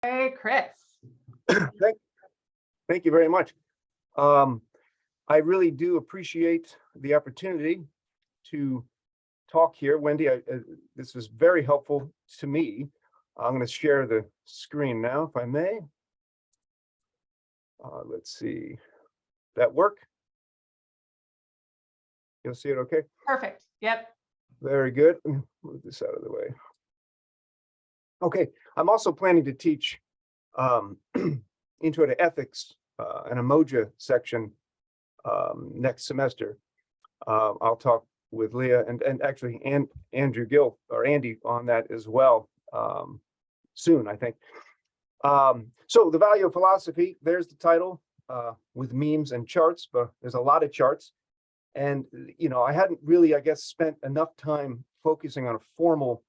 Hey, Chris. Thank you very much. I really do appreciate the opportunity to talk here. Wendy, this was very helpful to me. I'm going to share the screen now, if I may. Let's see. That work? You'll see it okay? Perfect. Yep. Very good. Move this out of the way. Okay, I'm also planning to teach Intro to Ethics, an Emoja section next semester. I'll talk with Leah and actually Andrew Gill or Andy on that as well soon, I think. So the value of philosophy, there's the title with memes and charts, but there's a lot of charts. And, you know, I hadn't really, I guess, spent enough time focusing on a formal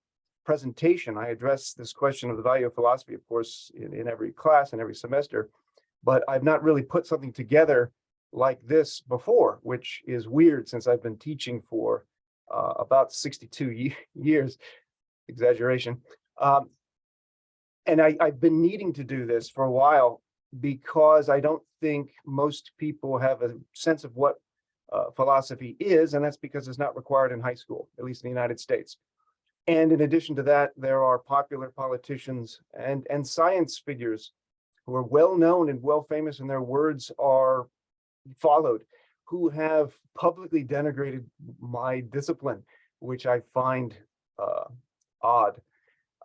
presentation. I address this question of the value of philosophy, of course, in every class and every semester, but I've not really put something together like this before, which is weird since I've been teaching for about 62 years, exaggeration. And I've been needing to do this for a while because I don't think most people have a sense of what philosophy is, and that's because it's not required in high school, at least in the United States. And in addition to that, there are popular politicians and science figures who are well known and well famous, and their words are followed, who have publicly denigrated my discipline, which I find odd.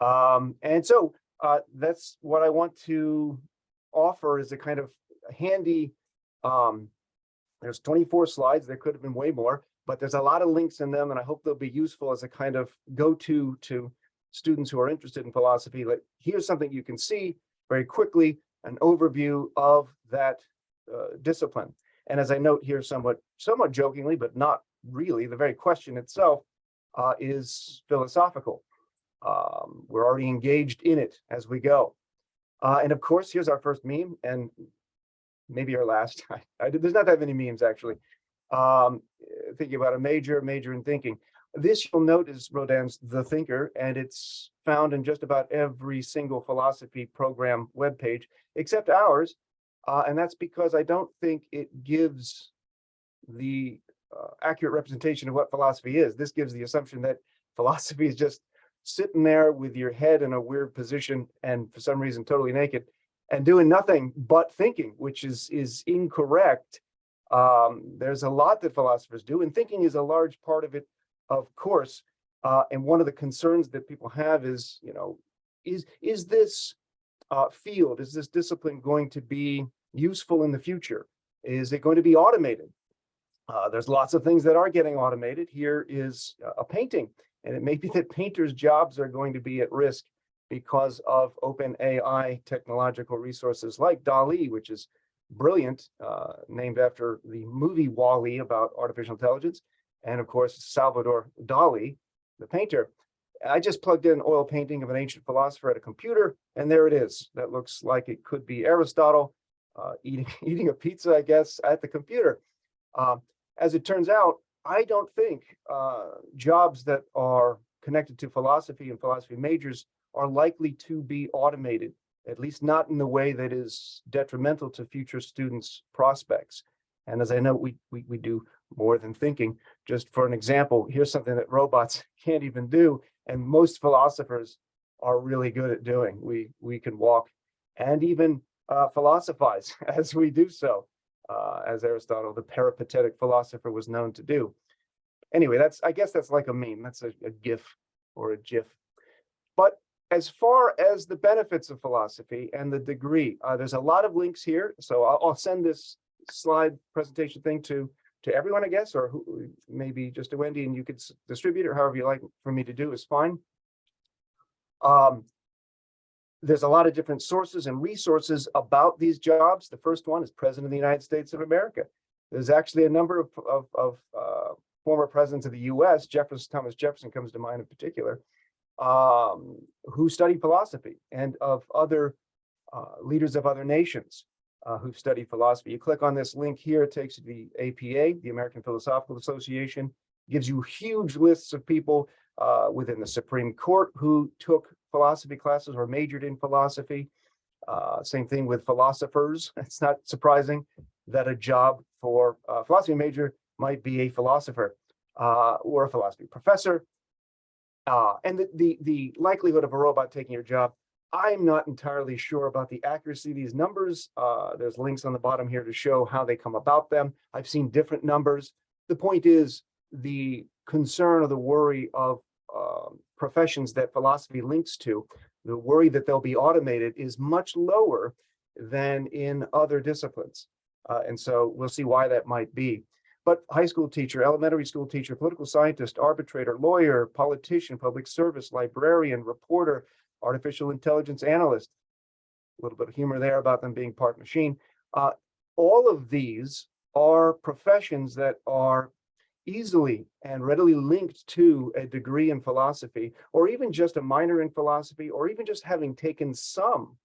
And so that's what I want to offer is a kind of handy, there's 24 slides, there could have been way more, but there's a lot of links in them, and I hope they'll be useful as a kind of go-to to students who are interested in philosophy. Like, here's something you can see very quickly, an overview of that discipline. And as I note here somewhat jokingly, but not really, the very question itself is philosophical. We're already engaged in it as we go. And of course, here's our first meme, and maybe our last. There's not that many memes, actually. Thinking about a major in thinking. This, you'll note, is Rodin's The Thinker, and it's found in just about every single philosophy program webpage, except ours. And that's because I don't think it gives the accurate representation of what philosophy is. This gives the assumption that philosophy is just sitting there with your head in a weird position and for some reason totally naked and doing nothing but thinking, which is incorrect. There's a lot that philosophers do, and thinking is a large part of it, of course. And one of the concerns that people have is, you know, is this field, is this discipline going to be useful in the future? Is it going to be automated? There's lots of things that are getting automated. Here is a painting, and it may be that painters' jobs are going to be at risk because of open AI technological resources like DALL-E, which is brilliant, named after the movie WALL-E about artificial intelligence, and of course Salvador Dali, the painter. I just plugged in an oil painting of an ancient philosopher at a computer, and there it is. That looks like it could be Aristotle eating a pizza, I guess, at the computer. As it turns out, I don't think jobs that are connected to philosophy and philosophy majors are likely to be automated, at least not in the way that is detrimental to future students' prospects. And as I know, we do more than thinking. Just for an example, here's something that robots can't even do, and most philosophers are really good at doing. We can walk and even philosophize as we do so, as Aristotle, the peripatetic philosopher, was known to do. Anyway, I guess that's like a meme. That's a GIF or a GIF. But as far as the benefits of philosophy and the degree, there's a lot of links here. So I'll send this slide presentation thing to everyone, I guess, or maybe just to Wendy, and you could distribute it, or however you like for me to do is fine. There's a lot of different sources and resources about these jobs. The first one is President of the United States of America. There's actually a number of former presidents of the U.S., Thomas Jefferson comes to mind in particular, who studied philosophy, and of other leaders of other nations who've studied philosophy. You click on this link here, it takes you to the APA, the American Philosophical Association, gives you huge lists of people within the Supreme Court who took philosophy classes or majored in philosophy. Same thing with philosophers. It's not surprising that a job for a philosophy major might be a philosopher or a philosophy professor. And the likelihood of a robot taking your job, I'm not entirely sure about the accuracy of these numbers. There's links on the bottom here to show how they come about them. I've seen different numbers. The point is, the concern or the worry of professions that philosophy links to, the worry that they'll be automated is much lower than in other disciplines. And so we'll see why that might be. But high school teacher, elementary school teacher, political scientist, arbitrator, lawyer, politician, public service, librarian, reporter, artificial intelligence analyst, a little bit of humor there about them being part machine. All of these are professions that are easily and readily linked to a degree in philosophy, or even just a minor in philosophy, or even just having taken some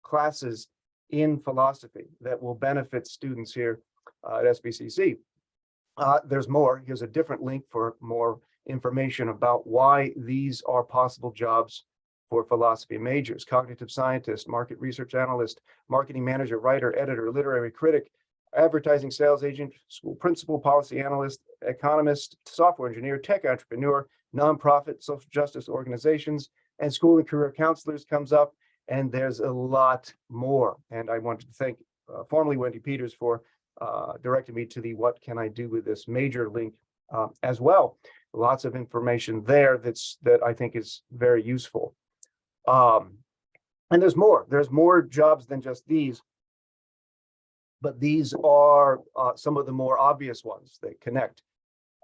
classes in philosophy that will benefit students here at SBCC. There's more. Here's a different link for more information about why these are possible jobs for philosophy majors: cognitive scientist, market research analyst, marketing manager, writer, editor, literary critic, advertising sales agent, school principal, policy analyst, economist, software engineer, tech entrepreneur, nonprofit, social justice organizations, and school and career counselors comes up. And there's a lot more. And I wanted to thank formally Wendy Peters for directed me to the what can I do with this major link as well. Lots of information there that I think is very useful. And there's more jobs than just these, but these are some of the more obvious ones that connect.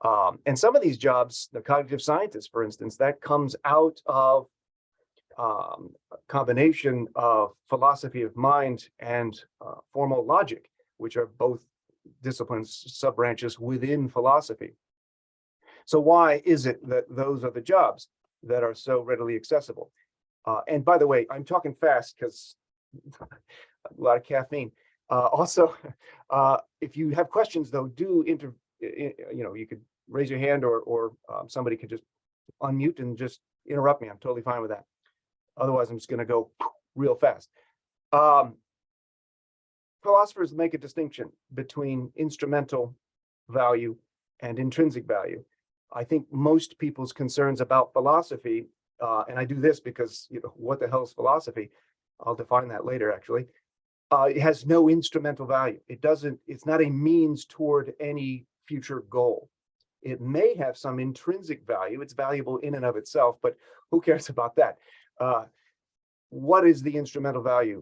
And some of these jobs, the cognitive scientist, for instance, that comes out of a combination of philosophy of mind and formal logic, which are both disciplines, sub-branches within philosophy. So why is it that those are the jobs that are so readily accessible? And by the way, I'm talking fast because a lot of caffeine. Also, if you have questions, though, you could raise your hand, or somebody could just unmute and just interrupt me. I'm totally fine with that. Otherwise, I'm just going to go real fast. Philosophers make a distinction between instrumental value and intrinsic value. I think most people's concerns about philosophy, and I do this because, what the hell is philosophy? I'll define that later, actually. It has no instrumental value. It's not a means toward any future goal. It may have some intrinsic value. It's valuable in and of itself, but who cares about that? What is the instrumental value?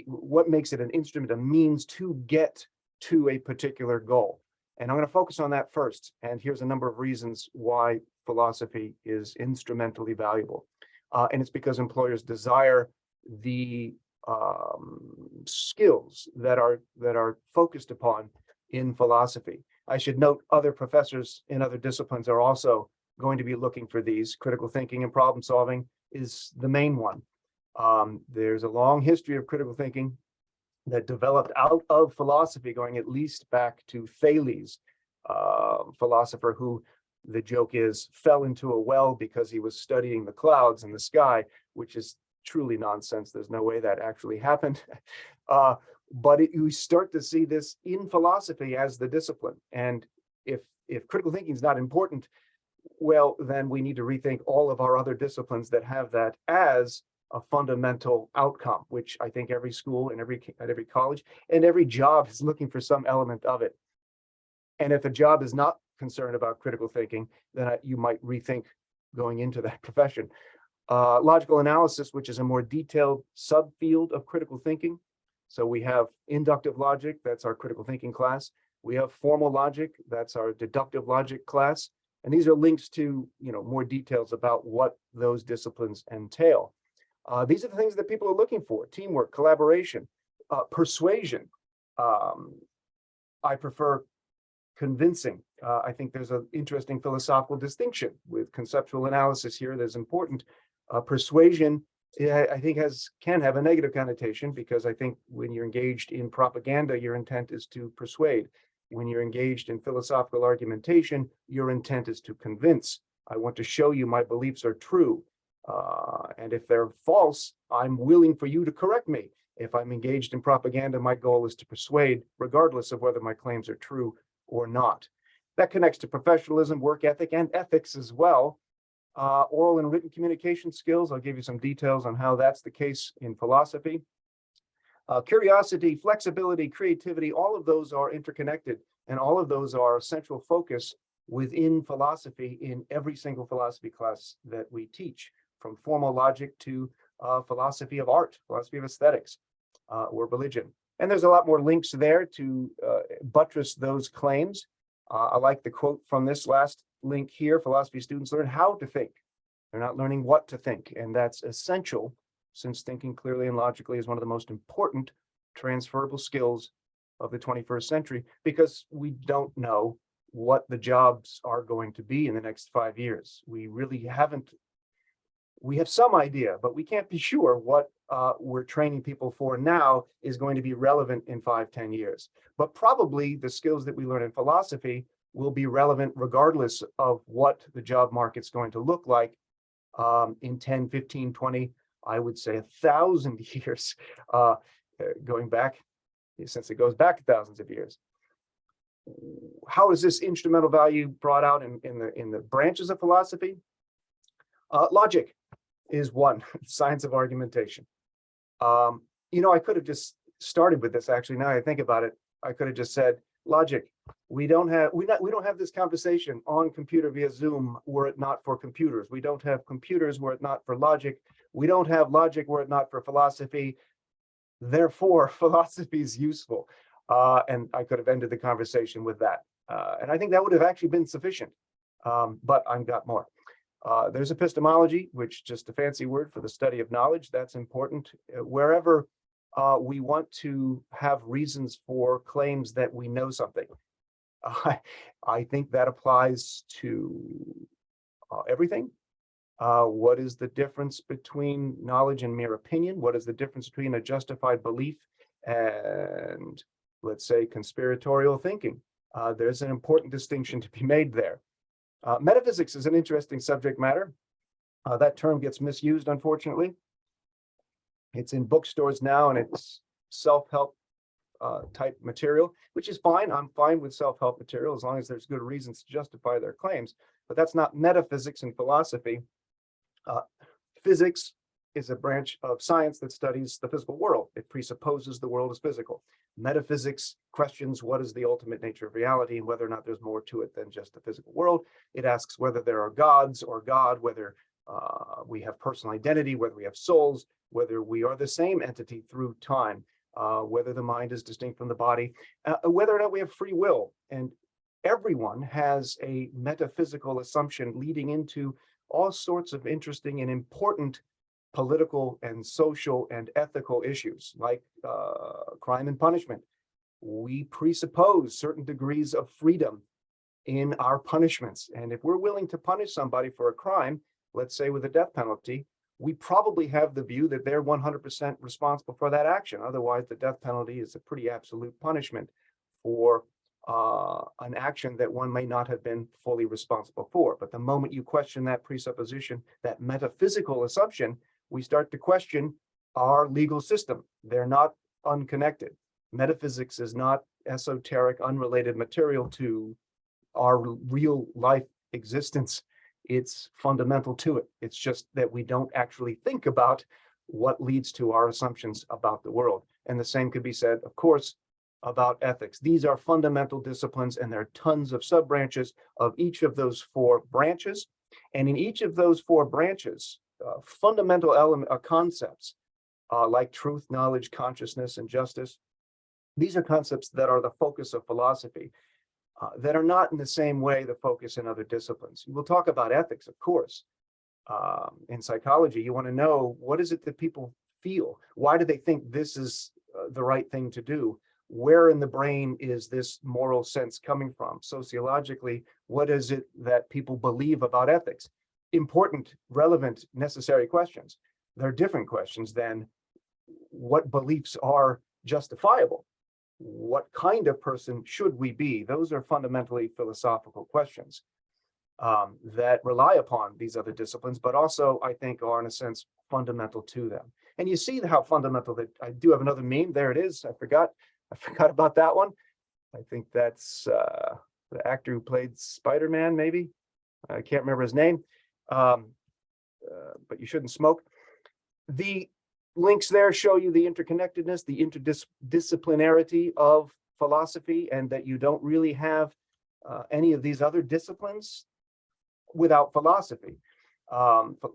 What makes it an instrument, a means to get to a particular goal? And I'm going to focus on that first. And here's a number of reasons why philosophy is instrumentally valuable. And it's because employers desire the skills that are focused upon in philosophy. I should note other professors in other disciplines are also going to be looking for these. Critical thinking and problem solving is the main one. There's a long history of critical thinking that developed out of philosophy, going at least back to Thales, philosopher who, the joke is, fell into a well because he was studying the clouds in the sky, which is truly nonsense. There's no way that actually happened. But you start to see this in philosophy as the discipline. And if critical thinking is not important, well, then we need to rethink all of our other disciplines that have that as a fundamental outcome, which I think every school and at every college and every job is looking for some element of it. And if a job is not concerned about critical thinking, then you might rethink going into that profession. Logical analysis, which is a more detailed subfield of critical thinking. So we have inductive logic, that's our critical thinking class. We have formal logic, that's our deductive logic class. And these are links to, more details about what those disciplines entail. These are the things that people are looking for: teamwork, collaboration, persuasion. I prefer convincing. I think there's an interesting philosophical distinction with conceptual analysis here that's important. Persuasion, I think, can have a negative connotation, because I think when you're engaged in propaganda, your intent is to persuade. When you're engaged in philosophical argumentation, your intent is to convince. I want to show you my beliefs are true. And if they're false, I'm willing for you to correct me. If I'm engaged in propaganda, my goal is to persuade, regardless of whether my claims are true or not. That connects to professionalism, work ethic, and ethics as well. Oral and written communication skills, I'll give you some details on how that's the case in philosophy. Curiosity, flexibility, creativity, all of those are interconnected, and all of those are a central focus within philosophy in every single philosophy class that we teach, from formal logic to philosophy of art, philosophy of aesthetics, or religion. And there's a lot more links there to buttress those claims. I like the quote from this last link here: philosophy students learn how to think. They're not learning what to think, and that's essential, since thinking clearly and logically is one of the most important transferable skills of the 21st century, because we don't know what the jobs are going to be in the next 5 years. We really haven't. We have some idea, but we can't be sure what we're training people for now is going to be relevant in 5-10 years. But probably the skills that we learn in philosophy will be relevant regardless of what the job market's going to look like in 10, 15, 20, I would say 1,000 years, going back, since it goes back thousands of years. How is this instrumental value brought out in the branches of philosophy? Logic is one, science of argumentation. I could have just started with this, actually. Now I think about it, I could have just said logic. We don't have this conversation on computer via Zoom were it not for computers. We don't have computers were it not for logic. We don't have logic were it not for philosophy. Therefore, philosophy is useful. And I could have ended the conversation with that. And I think that would have actually been sufficient. But I've got more. There's epistemology, which is just a fancy word for the study of knowledge. That's important. Wherever we want to have reasons for claims that we know something. I think that applies to everything. What is the difference between knowledge and mere opinion? What is the difference between a justified belief and, let's say, conspiratorial thinking? There's an important distinction to be made there. Metaphysics is an interesting subject matter. That term gets misused, unfortunately. It's in bookstores now, and it's self-help type material, which is fine. I'm fine with self-help material as long as there's good reasons to justify their claims. But that's not metaphysics in philosophy. Physics is a branch of science that studies the physical world. It presupposes the world is physical. Metaphysics questions what is the ultimate nature of reality and whether or not there's more to it than just the physical world. It asks whether there are gods or God, whether we have personal identity, whether we have souls, whether we are the same entity through time, whether the mind is distinct from the body, whether or not we have free will. And everyone has a metaphysical assumption leading into all sorts of interesting and important political and social and ethical issues, like crime and punishment. We presuppose certain degrees of freedom in our punishments. And if we're willing to punish somebody for a crime, let's say with a death penalty, we probably have the view that they're 100% responsible for that action. Otherwise, the death penalty is a pretty absolute punishment for an action that one may not have been fully responsible for. But the moment you question that presupposition, that metaphysical assumption, we start to question our legal system. They're not unconnected. Metaphysics is not esoteric, unrelated material to our real life existence. It's fundamental to it. It's just that we don't actually think about what leads to our assumptions about the world. And the same could be said, of course, about ethics. These are fundamental disciplines, and there are tons of sub-branches of each of those 4 branches. And in each of those 4 branches, fundamental concepts like truth, knowledge, consciousness, and justice, these are concepts that are the focus of philosophy, that are not in the same way the focus in other disciplines. We'll talk about ethics, of course. In psychology, you want to know, what is it that people feel? Why do they think this is the right thing to do? Where in the brain is this moral sense coming from? Sociologically, what is it that people believe about ethics? Important, relevant, necessary questions. They're different questions than what beliefs are justifiable. What kind of person should we be? Those are fundamentally philosophical questions that rely upon these other disciplines, but also, I think, are in a sense fundamental to them. And you see how fundamental that. I do have another meme. There it is. I forgot about that one. I think that's the actor who played Spider-Man, maybe. I can't remember his name. But you shouldn't smoke. The links there show you the interconnectedness, the interdisciplinarity of philosophy, and that you don't really have any of these other disciplines without philosophy.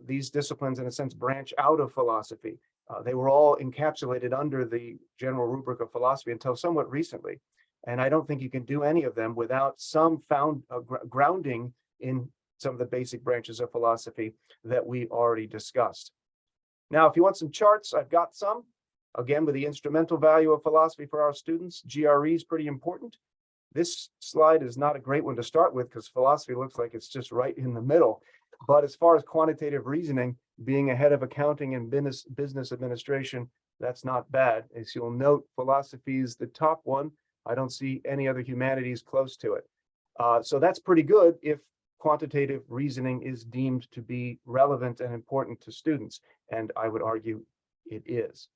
These disciplines, in a sense, branch out of philosophy. They were all encapsulated under the general rubric of philosophy until somewhat recently. And I don't think you can do any of them without some grounding in some of the basic branches of philosophy that we already discussed. Now, if you want some charts, I've got some. Again, with the instrumental value of philosophy for our students, GRE is pretty important. This slide is not a great one to start with because philosophy looks like it's just right in the middle. But as far as quantitative reasoning, being ahead of accounting and business administration, that's not bad. As you'll note, philosophy is the top one. I don't see any other humanities close to it. So that's pretty good if quantitative reasoning is deemed to be relevant and important to students. And I would argue it is.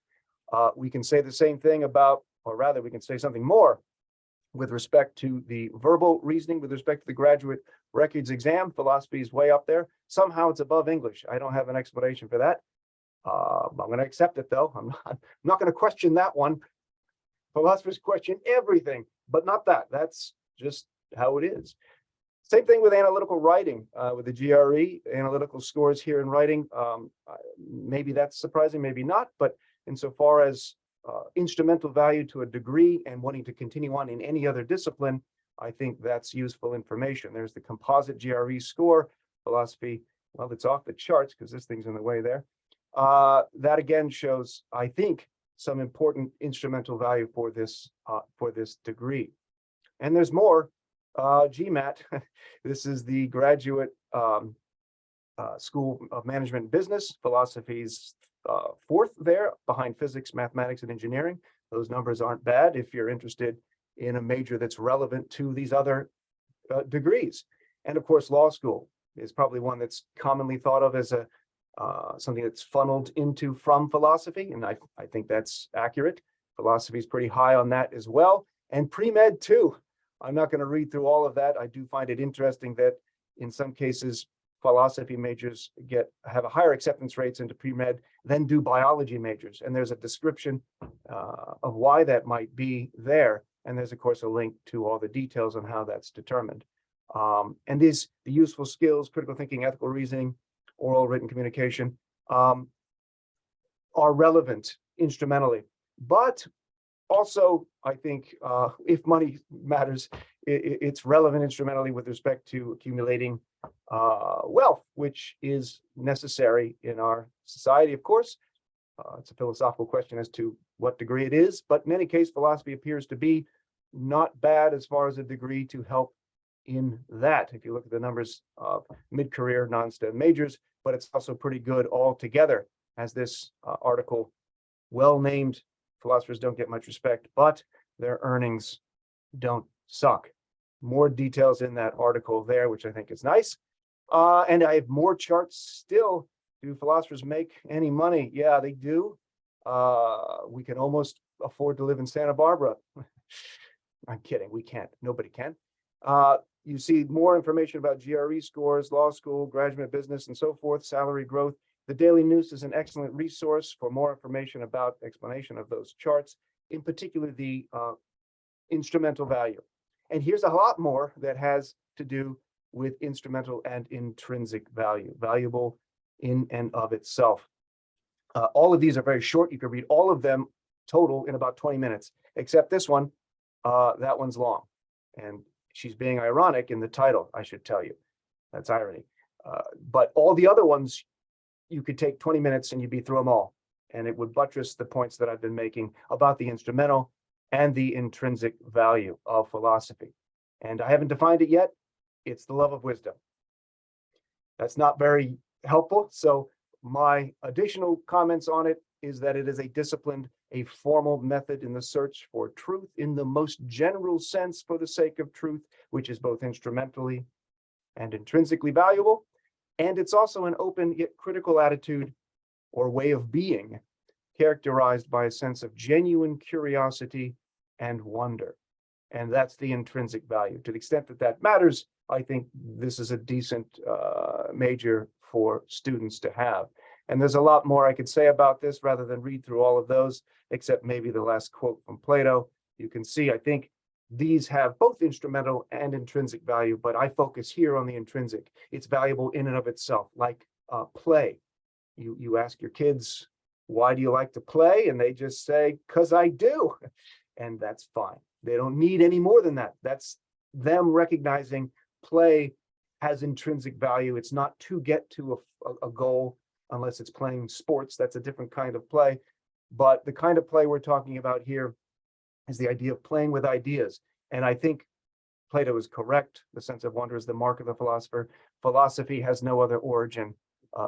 We can say the same thing about, or rather we can say something more with respect to the verbal reasoning, with respect to the graduate records exam. Philosophy is way up there. Somehow it's above English. I don't have an explanation for that. I'm going to accept it though. I'm not going to question that one. Philosophers question everything, but not that. That's just how it is. Same thing with analytical writing, with the GRE, analytical scores here in writing. Maybe that's surprising, maybe not, but insofar as instrumental value to a degree and wanting to continue on in any other discipline, I think that's useful information. There's the composite GRE score. Philosophy, well, it's off the charts because this thing's in the way there. That again shows, I think, some important instrumental value for this degree. And there's more. GMAT, this is the Graduate School of Management and Business. Philosophy's fourth there, behind physics, mathematics, and engineering. Those numbers aren't bad if you're interested in a major that's relevant to these other degrees. And of course, law school is probably one that's commonly thought of as a something that's funneled into from philosophy, and I think that's accurate. Philosophy is pretty high on that as well, and pre-med too. I'm not going to read through all of that. I do find it interesting that in some cases, philosophy majors have a higher acceptance rates into pre-med than do biology majors. And there's a description of why that might be there. And there's, of course, a link to all the details on how that's determined. And the useful skills, critical thinking, ethical reasoning, oral written communication, are relevant instrumentally. But also, I think if money matters, it's relevant instrumentally with respect to accumulating wealth, which is necessary in our society, of course. It's a philosophical question as to what degree it is, but in any case, philosophy appears to be not bad as far as a degree to help in that. If you look at the numbers of mid-career non-STEM majors, but it's also pretty good altogether, as this article, well-named, philosophers don't get much respect, but their earnings don't suck. More details in that article there, which I think is nice. And I have more charts still. Do philosophers make any money? Yeah, they do. We can almost afford to live in Santa Barbara. I'm kidding, we can't, nobody can. You see more information about GRE scores, law school, graduate business, and so forth, salary growth. The Daily News is an excellent resource for more information about explanation of those charts, in particular the instrumental value. And here's a lot more that has to do with instrumental and intrinsic value, valuable in and of itself. All of these are very short. You can read all of them total in about 20 minutes, except this one. That one's long. And she's being ironic in the title, I should tell you. That's irony. But all the other ones, you could take 20 minutes and you'd be through them all. And it would buttress the points that I've been making about the instrumental and the intrinsic value of philosophy. And I haven't defined it yet. It's the love of wisdom. That's not very helpful. So my additional comments on it is that it is a disciplined, a formal method in the search for truth in the most general sense for the sake of truth, which is both instrumentally and intrinsically valuable. And it's also an open yet critical attitude or way of being characterized by a sense of genuine curiosity and wonder. And that's the intrinsic value. To the extent that that matters, I think this is a decent major for students to have. And there's a lot more I could say about this rather than read through all of those, except maybe the last quote from Plato. You can see, I think these have both instrumental and intrinsic value, but I focus here on the intrinsic. It's valuable in and of itself, like play. You ask your kids, why do you like to play? And they just say, because I do. And that's fine. They don't need any more than that. That's them recognizing play has intrinsic value. It's not to get to a goal unless it's playing sports. That's a different kind of play. But the kind of play we're talking about here is the idea of playing with ideas. And I think Plato is correct. The sense of wonder is the mark of the philosopher. Philosophy has no other origin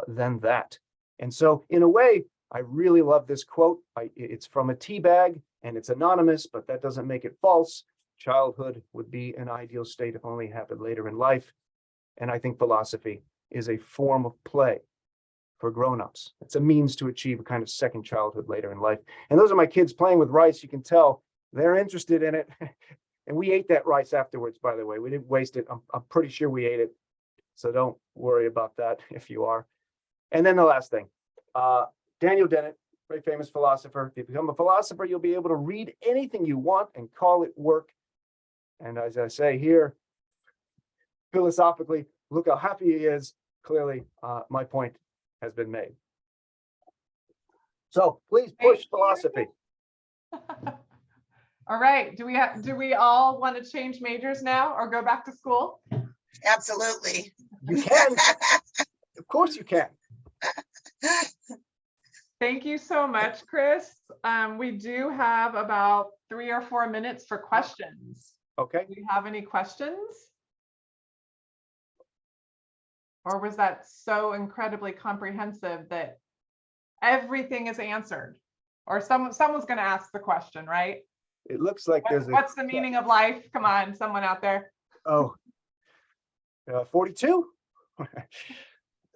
than that. And so in a way, I really love this quote. It's from a tea bag and it's anonymous, but that doesn't make it false. Childhood would be an ideal state if only it happened later in life. And I think philosophy is a form of play for grown-ups. It's a means to achieve a kind of second childhood later in life. And those are my kids playing with rice. You can tell they're interested in it. And we ate that rice afterwards, by the way. We didn't waste it. I'm pretty sure we ate it. So don't worry about that if you are. And then the last thing, Daniel Dennett, very famous philosopher. If you become a philosopher, you'll be able to read anything you want and call it work. And as I say here, philosophically, look how happy he is. Clearly, my point has been made. So please push philosophy. All right. Do we all want to change majors now or go back to school? Absolutely. You can. Of course you can. Thank you so much, Chris. We do have about 3 or 4 minutes for questions. Okay. Do you have any questions? Or was that so incredibly comprehensive that everything is answered? Or someone's going to ask the question, right? It looks like there's What's the meaning of life? Come on, someone out there. 42.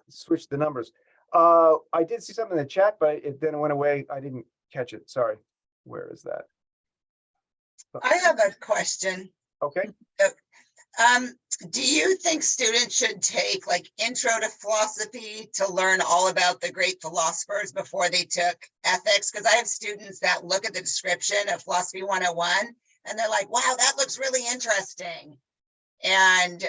Switch the numbers. I did see something in the chat, but it then went away. I didn't catch it. Sorry. Where is that? I have a question. Okay. Do you think students should take like intro to philosophy to learn all about the great philosophers before they took ethics? Because I have students that look at the description of Philosophy 101 and they're like, wow, that looks really interesting. And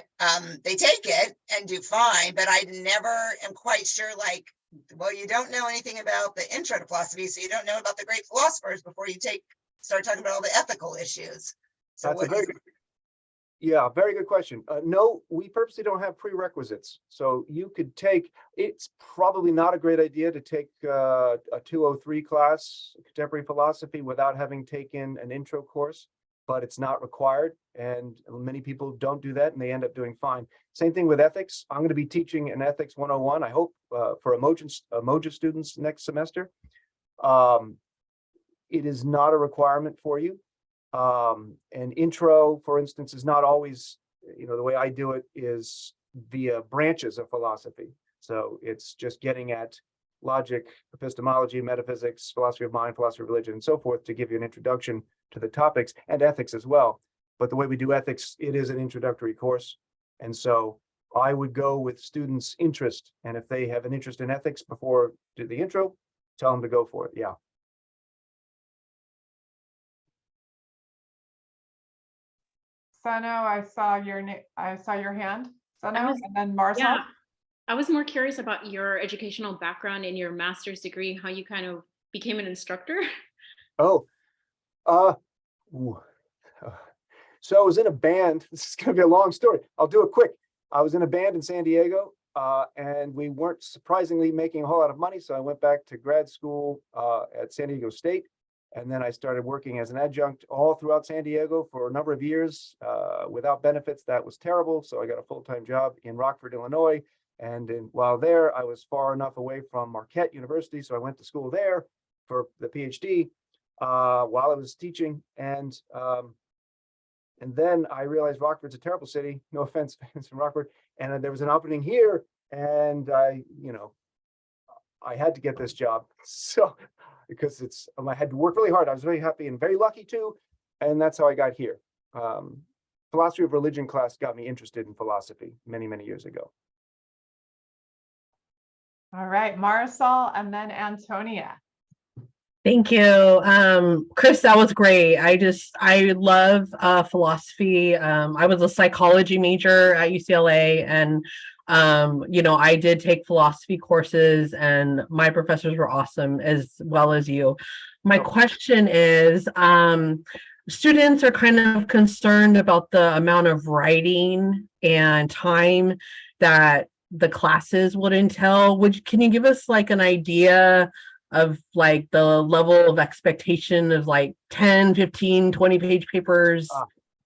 they take it and do fine, but I never am quite sure, like, well, you don't know anything about the intro to philosophy, so you don't know about the great philosophers before you start talking about all the ethical issues. So That's a very good, very good question. No, we purposely don't have prerequisites. So you could take, it's probably not a great idea to take a 203 class, contemporary philosophy, without having taken an intro course, but it's not required. And many people don't do that and they end up doing fine. Same thing with ethics. I'm going to be teaching an ethics 101, I hope, for Moja students next semester. It is not a requirement for you. An intro, for instance, is not always, the way I do it is via branches of philosophy. So it's just getting at logic, epistemology, metaphysics, philosophy of mind, philosophy of religion, and so forth to give you an introduction to the topics, and ethics as well. But the way we do ethics, it is an introductory course. And so I would go with students' interest. And if they have an interest in ethics before do the intro, tell them to go for it. Yeah. Sano, I saw your hand. Sano, and then Marcel. Yeah, I was more curious about your educational background in your master's degree, how you kind of became an instructor. Oh, so I was in a band. This is going to be a long story. I'll do it quick. I was in a band in San Diego, and we weren't surprisingly making a whole lot of money. So I went back to grad school at San Diego State. And then I started working as an adjunct all throughout San Diego for a number of years without benefits. That was terrible. So I got a full-time job in Rockford, Illinois. And while there, I was far enough away from Marquette University. So I went to school there for the PhD while I was teaching. And then I realized Rockford's a terrible city. No offense, fans from Rockford. And there was an opening here. And I I had to get this job. So, because I had to work really hard. I was very happy and very lucky too. And that's how I got here. Philosophy of religion class got me interested in philosophy many, many years ago. All right, Marisol and then Antonia. Thank you. Chris, that was great. I love philosophy. I was a psychology major at UCLA, and I did take philosophy courses, and my professors were awesome as well as you. My question is, students are kind of concerned about the amount of writing and time that the classes would entail. Can you give us like an idea of like the level of expectation of like 10, 15, 20 page papers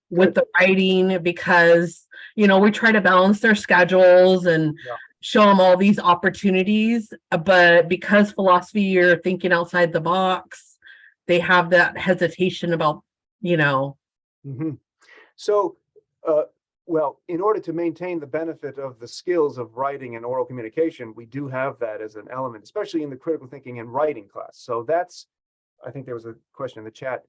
with the writing? Because, we try to balance their schedules and show them all these opportunities, but because philosophy, you're thinking outside the box, they have that hesitation about, So, well, in order to maintain the benefit of the skills of writing and oral communication, we do have that as an element, especially in the critical thinking and writing class. So I think there was a question in the chat,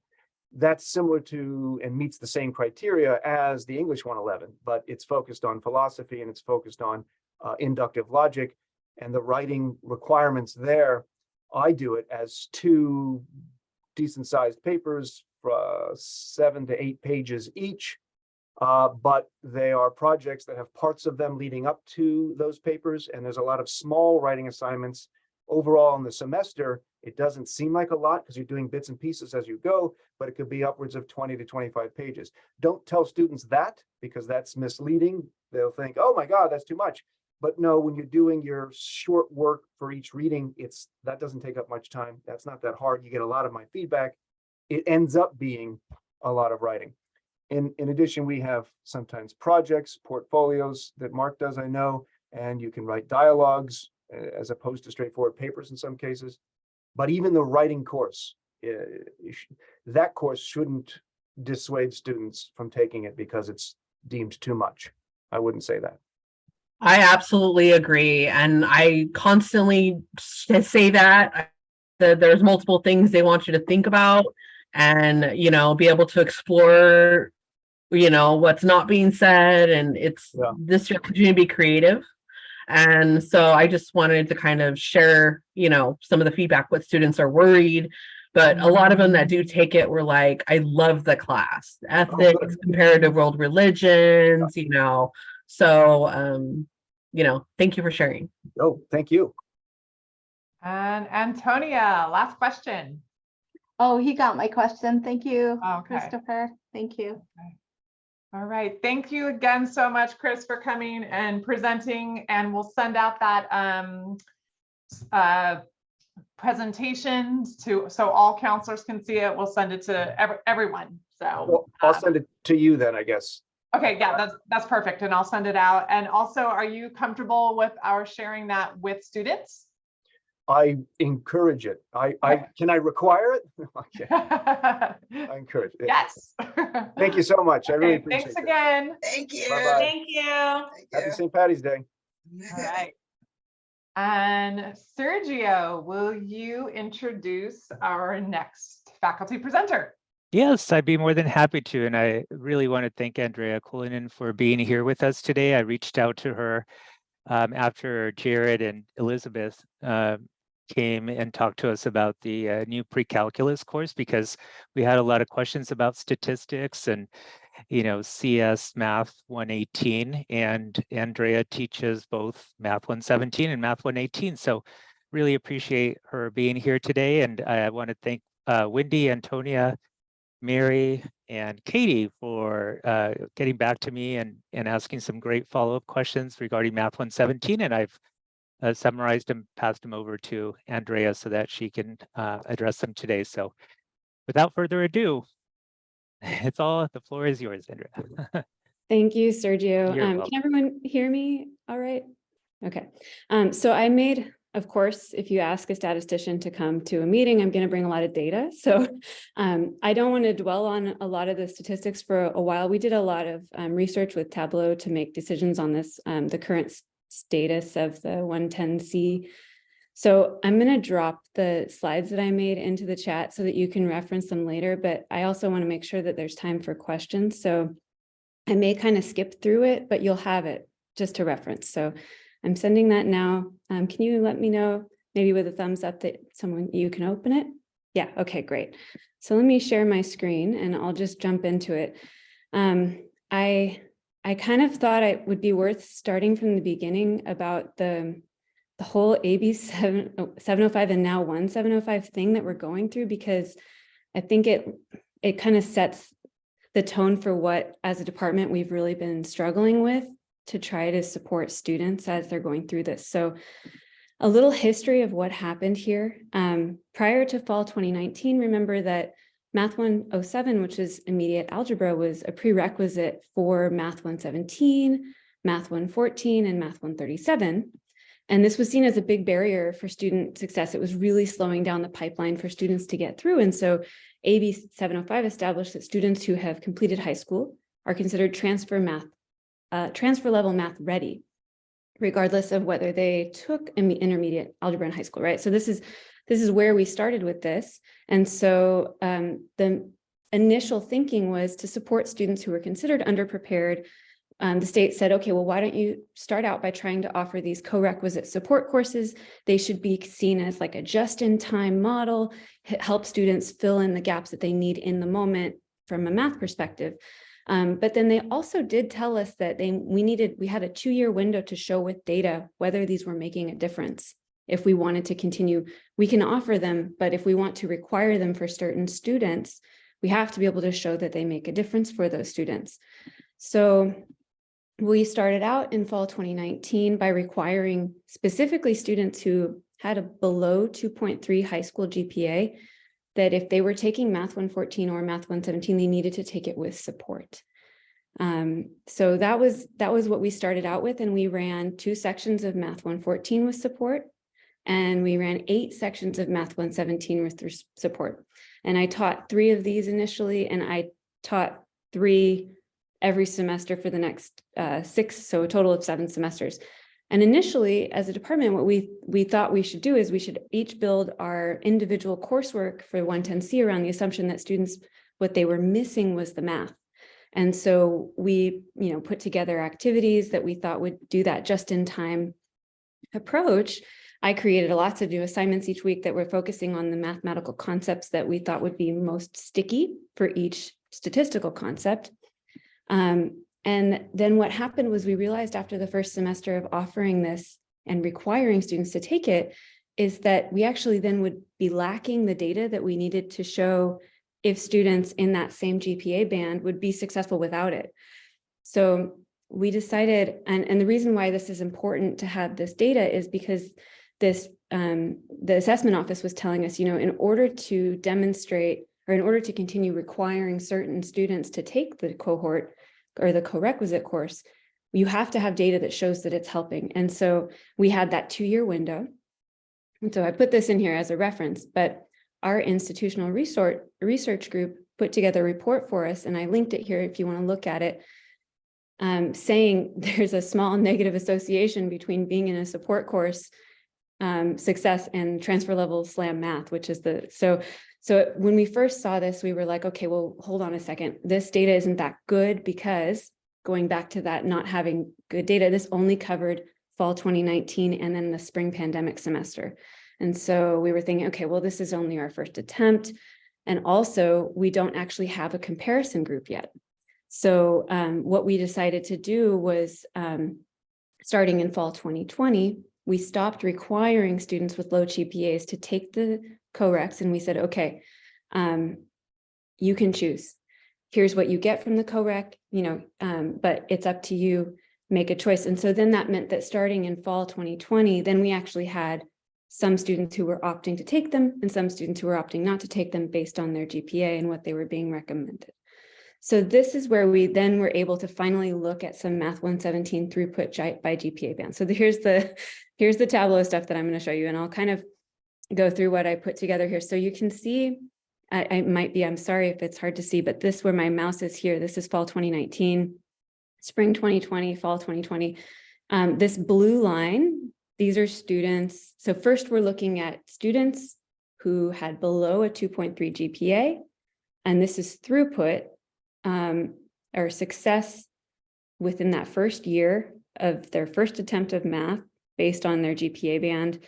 that's similar to and meets the same criteria as the English 111, but it's focused on philosophy and it's focused on inductive logic, and the writing requirements there. I do it as 2 decent sized papers, 7 to 8 pages each. But they are projects that have parts of them leading up to those papers, and there's a lot of small writing assignments. Overall in the semester, it doesn't seem like a lot because you're doing bits and pieces as you go, but it could be upwards of 20 to 25 pages. Don't tell students that, because that's misleading. They'll think, oh my God, that's too much. But no, when you're doing your short work for each reading, that doesn't take up much time. That's not that hard. You get a lot of my feedback. It ends up being a lot of writing. In addition, we have sometimes projects, portfolios that Mark does, I know, and you can write dialogues as opposed to straightforward papers in some cases. But even the writing course, that course shouldn't dissuade students from taking it because it's deemed too much. I wouldn't say that. I absolutely agree. And I constantly say that there's multiple things they want you to think about and, be able to explore, what's not being said. And this year continue to be creative. And so I just wanted to kind of share, some of the feedback with students are worried, but a lot of them that do take it were like, I love the class, ethics, comparative world religions, So, thank you for sharing. Oh, thank you. And Antonia, last question. Oh, he got my question. Thank you, Okay. Christopher. Thank you. All right. Thank you again so much, Chris, for coming and presenting. And we'll send out that presentations so all counselors can see it. We'll send it to everyone. So Well, I'll send it to you then, I guess. Okay, yeah, that's perfect. And I'll send it out. And also, are you comfortable with our sharing that with students? I encourage it. Can I require it? Okay. I encourage it. Yes. Thank you so much. I really Okay, appreciate it. thanks again. Thank you. Bye-bye. Thank you. Thank Happy you. St. Patty's Day. All right. And Sergio, will you introduce our next faculty presenter? Yes, I'd be more than happy to. And I really want to thank Andrea Cullinen for being here with us today. I reached out to her after Jared and Elizabeth came and talked to us about the new pre-calculus course, because we had a lot of questions about statistics and, CS Math 118, and Andrea teaches both Math 117 and Math 118. So really appreciate her being here today. And I want to thank Wendy, Antonia, Mary, and Katie for getting back to me and asking some great follow-up questions regarding Math 117. And I've summarized and passed them over to Andrea so that she can address them today. So without further ado, the floor is yours, Andrea. Thank you, Sergio. You're Can welcome. everyone hear me all right? Okay. So I made, of course, if you ask a statistician to come to a meeting, I'm going to bring a lot of data. So I don't want to dwell on a lot of the statistics for a while. We did a lot of research with Tableau to make decisions on this, the current status of the 110C So I'm going to drop the slides that I made into the chat so that you can reference them later, but I also want to make sure that there's time for questions. So I may kind of skip through it, but you'll have it just to reference. So I'm sending that now. Can you let me know, maybe with a thumbs up, that you can open it? Yeah, okay, great. So let me share my screen and I'll just jump into it. I kind of thought it would be worth starting from the beginning about the whole AB 705 and now 1705 thing that we're going through, because I think it kind of sets the tone for what, as a department, we've really been struggling with to try to support students as they're going through this. So a little history of what happened here. Prior to fall 2019, remember that Math 107, which is immediate algebra, was a prerequisite for Math 117, Math 114, and Math 137. And this was seen as a big barrier for student success. It was really slowing down the pipeline for students to get through. And so AB 705 established that students who have completed high school are considered transfer level math ready, regardless of whether they took intermediate algebra in high school, right? So this is where we started with this. And so the initial thinking was to support students who were considered underprepared. The state said, okay, well, why don't you start out by trying to offer these co-requisite support courses? They should be seen as like a just-in-time model, help students fill in the gaps that they need in the moment from a math perspective. But then they also did tell us that we had a 2-year window to show with data whether these were making a difference. If we wanted to continue, we can offer them, but if we want to require them for certain students, we have to be able to show that they make a difference for those students. So we started out in fall 2019 by requiring specifically students who had a below 2.3 high school GPA, that if they were taking Math 114 or Math 117, they needed to take it with support. So that was what we started out with, and we ran 2 sections of Math 114 with support, and we ran 8 sections of Math 117 with support. And I taught 3 of these initially, and I taught 3 every semester for the next 6, so a total of 7 semesters. And initially, as a department, what we thought we should do is we should each build our individual coursework for 110C around the assumption that students, what they were missing was the math. And so we, put together activities that we thought would do that just-in-time approach. I created lots of new assignments each week that were focusing on the mathematical concepts that we thought would be most sticky for each statistical concept. And then what happened was we realized after the first semester of offering this and requiring students to take it, is that we actually then would be lacking the data that we needed to show if students in that same GPA band would be successful without it. So we decided, and the reason why this is important to have this data is because this the assessment office was telling us, in order to demonstrate, or in order to continue requiring certain students to take the cohort or the co-requisite course, you have to have data that shows that it's helping. And so we had that 2-year window. And so I put this in here as a reference, but our institutional research group put together a report for us, and I linked it here if you want to look at it, saying there's a small negative association between being in a support course success and transfer level SLAM math, which is so when we first saw this, we were like, okay, well, hold on a second. This data isn't that good, because going back to that, not having good data, this only covered fall 2019 and then the spring pandemic semester. And so we were thinking, okay, well, this is only our first attempt. And also we don't actually have a comparison group yet. So what we decided to do was starting in fall 2020, we stopped requiring students with low GPAs to take the co-recs, and we said, okay, you can choose. Here's what you get from the co-rec, but it's up to you, make a choice. And so then that meant that starting in fall 2020, then we actually had some students who were opting to take them and some students who were opting not to take them based on their GPA and what they were being recommended. So this is where we then were able to finally look at some Math 117 throughput by GPA band. So here's the Tableau stuff that I'm going to show you, and I'll kind of go through what I put together here. So you can see, I'm sorry if it's hard to see, but this, where my mouse is here, this is fall 2019, spring 2020, fall 2020. This blue line these are students. So first we're looking at students who had below a 2.3 GPA, and this is throughput or success within that first year of their first attempt of math based on their GPA band,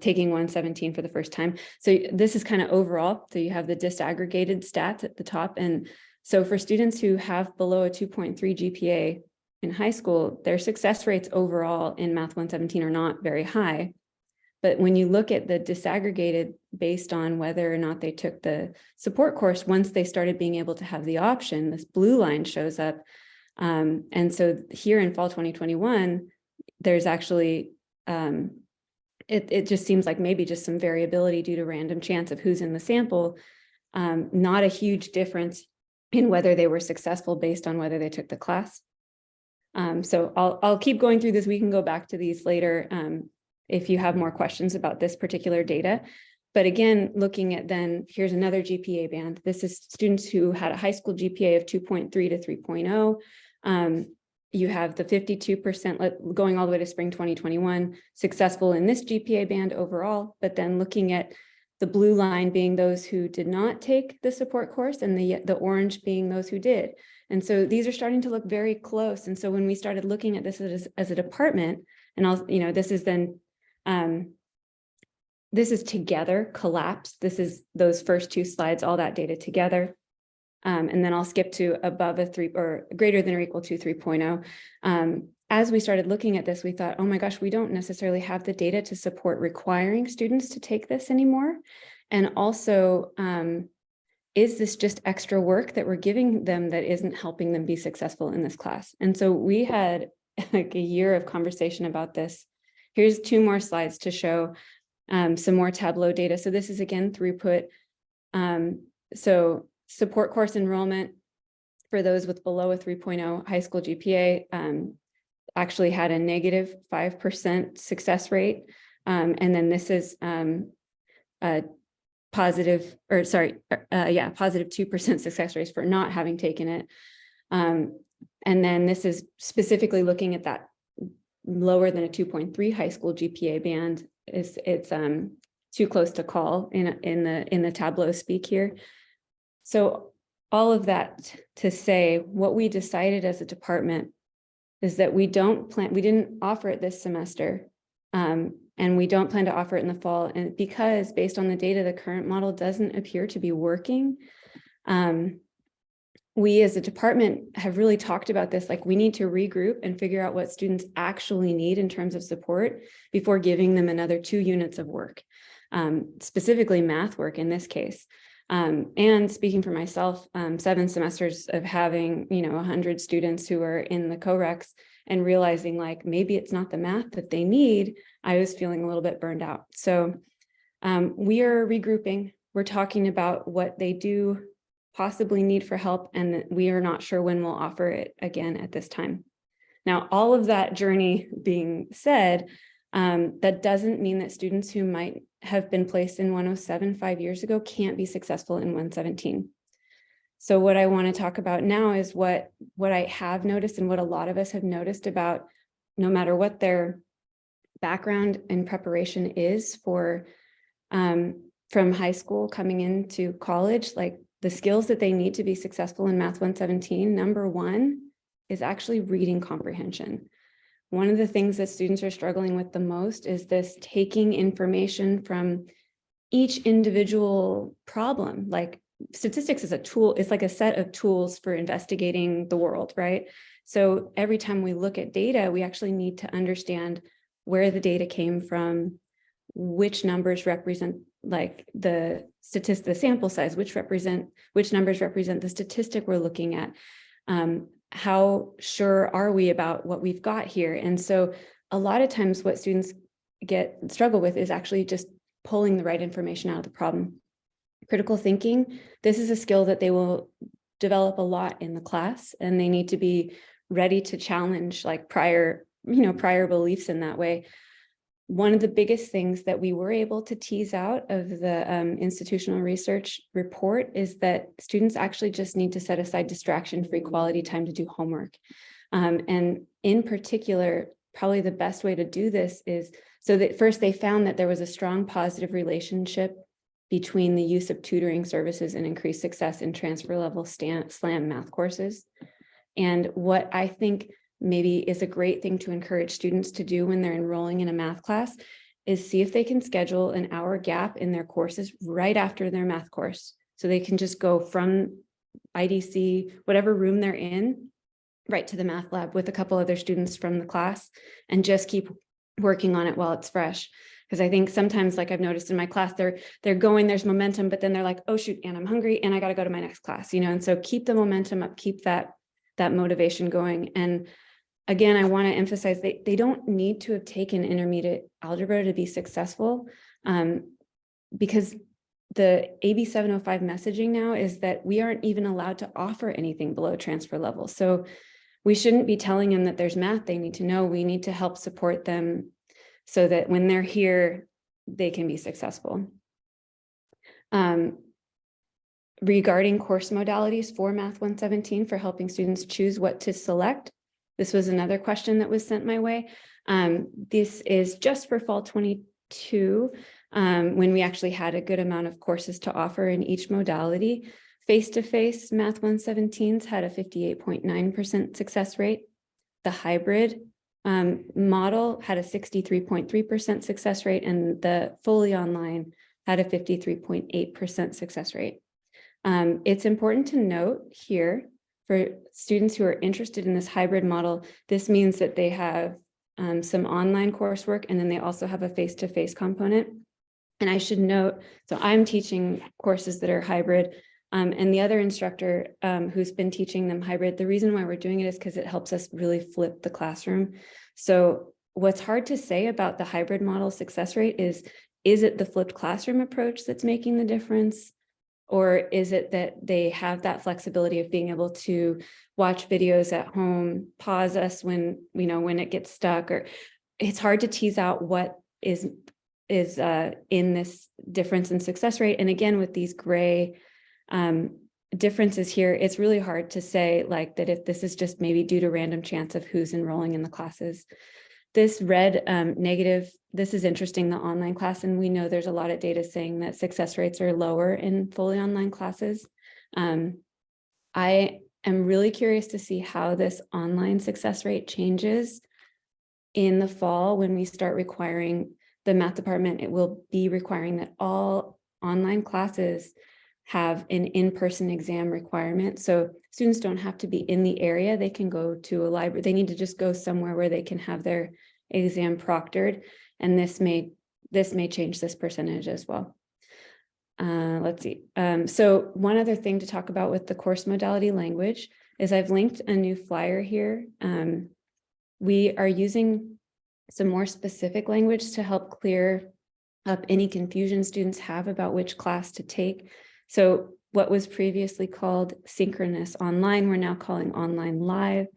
taking 117 for the first time. So this is kind of overall. So you have the disaggregated stats at the top. And so for students who have below a 2.3 GPA in high school, their success rates overall in Math 117 are not very high. But when you look at the disaggregated based on whether or not they took the support course, once they started being able to have the option, this blue line shows up. And so here in fall 2021, there's actually, it just seems like maybe just some variability due to random chance of who's in the sample, not a huge difference in whether they were successful based on whether they took the class. So I'll keep going through this. We can go back to these later if you have more questions about this particular data. But again, looking at then, here's another GPA band. This is students who had a high school GPA of 2.3 to 3.0. You have the 52% going all the way to spring 2021, successful in this GPA band overall, but then looking at the blue line being those who did not take the support course and the orange being those who did. And so these are starting to look very close. And so when we started looking at this as a department, and this is then, this is together collapsed. This is those first two slides, all that data together. And then I'll skip to above a 3 or greater than or equal to 3.0. As we started looking at this, we thought, oh my gosh, we don't necessarily have the data to support requiring students to take this anymore. And also, is this just extra work that we're giving them that isn't helping them be successful in this class? And so we had like a year of conversation about this. Here's 2 more slides to show some more Tableau data. So this is again throughput. So support course enrollment for those with below a 3.0 high school GPA actually had a negative 5% success rate. And then this is a positive 2% success rates for not having taken it. And then this is specifically looking at that lower than a 2.3 high school GPA band. It's too close to call in the Tableau speak here. So all of that to say, what we decided as a department is that we didn't offer it this semester, and we don't plan to offer it in the fall. And because based on the data, the current model doesn't appear to be working. We as a department have really talked about this, like we need to regroup and figure out what students actually need in terms of support before giving them another 2 units of work, specifically math work in this case. And speaking for myself, 7 semesters of having, 100 students who are in the co-recs and realizing like, maybe it's not the math that they need, I was feeling a little bit burned out. So we are regrouping. We're talking about what they do possibly need for help, and we are not sure when we'll offer it again at this time. Now, all of that journey being said, that doesn't mean that students who might have been placed in 107 5 years ago can't be successful in 117. So what I want to talk about now is what I have noticed and what a lot of us have noticed about no matter what their background and preparation is for from high school coming into college, like the skills that they need to be successful in Math 117, number 1 is actually reading comprehension. One of the things that students are struggling with the most is this taking information from each individual problem. Like statistics is a tool, it's like a set of tools for investigating the world, right? So every time we look at data, we actually need to understand where the data came from, which numbers represent like the sample size, which numbers represent the statistic we're looking at. How sure are we about what we've got here? And so a lot of times what students struggle with is actually just pulling the right information out of the problem. Critical thinking, this is a skill that they will develop a lot in the class, and they need to be ready to challenge like prior beliefs in that way. One of the biggest things that we were able to tease out of the institutional research report is that students actually just need to set aside distraction-free quality time to do homework. And in particular, probably the best way to do this is, so that first they found that there was a strong positive relationship between the use of tutoring services and increased success in transfer level SLAM math courses. And what I think maybe is a great thing to encourage students to do when they're enrolling in a math class is see if they can schedule an hour gap in their courses right after their math course. So they can just go from IDC, whatever room they're in, right to the math lab with a couple other students from the class and just keep working on it while it's fresh. Because I think sometimes, like I've noticed in my class, they're going, there's momentum, but then they're like, oh shoot, and I'm hungry and I got to go to my next class, and so keep the momentum up, keep that motivation going. And again, I want to emphasize they don't need to have taken intermediate algebra to be successful, because the AB 705 messaging now is that we aren't even allowed to offer anything below transfer level. So we shouldn't be telling them that there's math they need to know. We need to help support them so that when they're here, they can be successful. Regarding course modalities for Math 117 for helping students choose what to select, this was another question that was sent my way. This is just for fall 22, when we actually had a good amount of courses to offer in each modality. Face-to-face Math 117s had a 58.9% success rate. The hybrid model had a 63.3% success rate, and the fully online had a 53.8% success rate. It's important to note here for students who are interested in this hybrid model, this means that they have some online coursework, and then they also have a face-to-face component. And I should note, so I'm teaching courses that are hybrid, and the other instructor who's been teaching them hybrid, the reason why we're doing it is because it helps us really flip the classroom. So what's hard to say about the hybrid model success rate is it the flipped classroom approach that's making the difference? Or is it that they have that flexibility of being able to watch videos at home, pause us when it gets stuck? Or it's hard to tease out what is in this difference in success rate. And again, with these gray differences here, it's really hard to say like that if this is just maybe due to random chance of who's enrolling in the classes. This red negative, this is interesting, the online class, and we know there's a lot of data saying that success rates are lower in fully online classes. I am really curious to see how this online success rate changes in the fall when we start requiring the math department. It will be requiring that all online classes have an in-person exam requirement. So students don't have to be in the area. They can go to a library. They need to just go somewhere where they can have their exam proctored. And this may change this percentage as well. Let's see. So one other thing to talk about with the course modality language is I've linked a new flyer here. We are using some more specific language to help clear up any confusion students have about which class to take. So what was previously called synchronous online, we're now calling online live.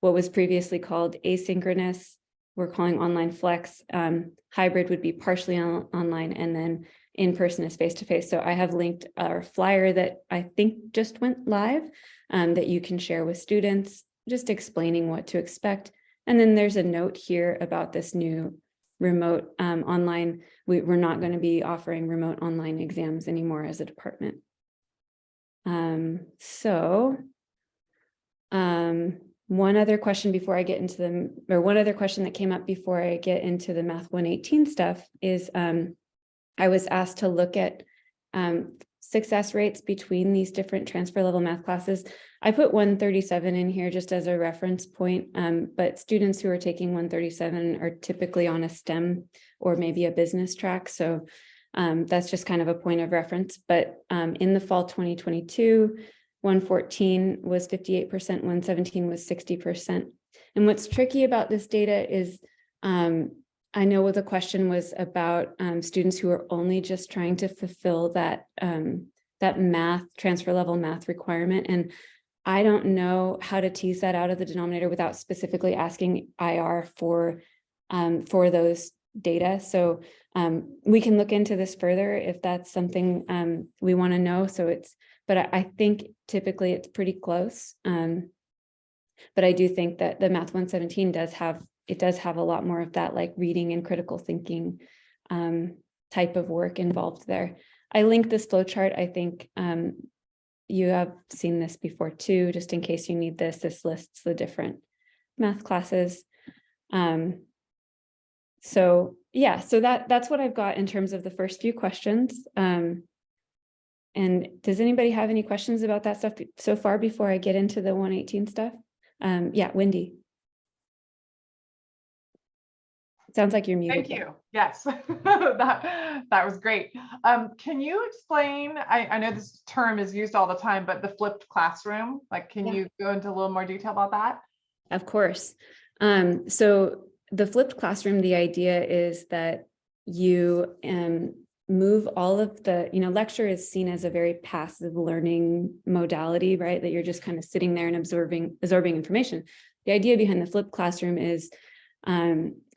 What was previously called asynchronous, we're calling online flex. Hybrid would be partially online, and then in-person is face-to-face. So I have linked our flyer that I think just went live that you can share with students, just explaining what to expect. And then there's a note here about this new remote online. We're not going to be offering remote online exams anymore as a department. One other question before I get into one other question that came up before I get into the Math 118 stuff is I was asked to look at success rates between these different transfer level math classes. I put 137 in here just as a reference point, but students who are taking 137 are typically on a STEM or maybe a business track. So that's just kind of a point of reference. But in the fall 2022, 114 was 58%, 117 was 60%. And what's tricky about this data is I know what the question was about students who are only just trying to fulfill that math transfer level math requirement. And I don't know how to tease that out of the denominator without specifically asking IR for those data. So we can look into this further if that's something we want to know. But I think typically it's pretty close. But I do think that the Math 117 does have it does have a lot more of that like reading and critical thinking type of work involved there. I linked this flow chart. I think you have seen this before too, just in case you need this. This lists the different math classes. So yeah, so that's what I've got in terms of the first few questions. And does anybody have any questions about that stuff so far before I get into the 118 stuff? Yeah, Wendy. Sounds like you're muted. Thank you. Yes, that was great. Can you explain, I know this term is used all the time, but the flipped classroom, like, can you go into a little more detail about that? Of course. So the flipped classroom, the idea is that you move all of the, lecture is seen as a very passive learning modality, right? That you're just kind of sitting there and absorbing information. The idea behind the flipped classroom is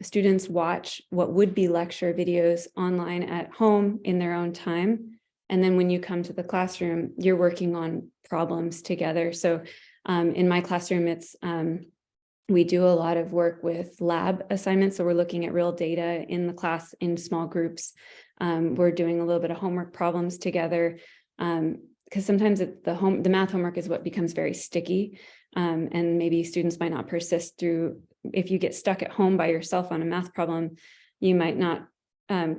students watch what would be lecture videos online at home in their own time. And then when you come to the classroom, you're working on problems together. So in my classroom, it's we do a lot of work with lab assignments. So we're looking at real data in the class in small groups. We're doing a little bit of homework problems together because sometimes the math homework is what becomes very sticky. And maybe students might not persist through. If you get stuck at home by yourself on a math problem, you might not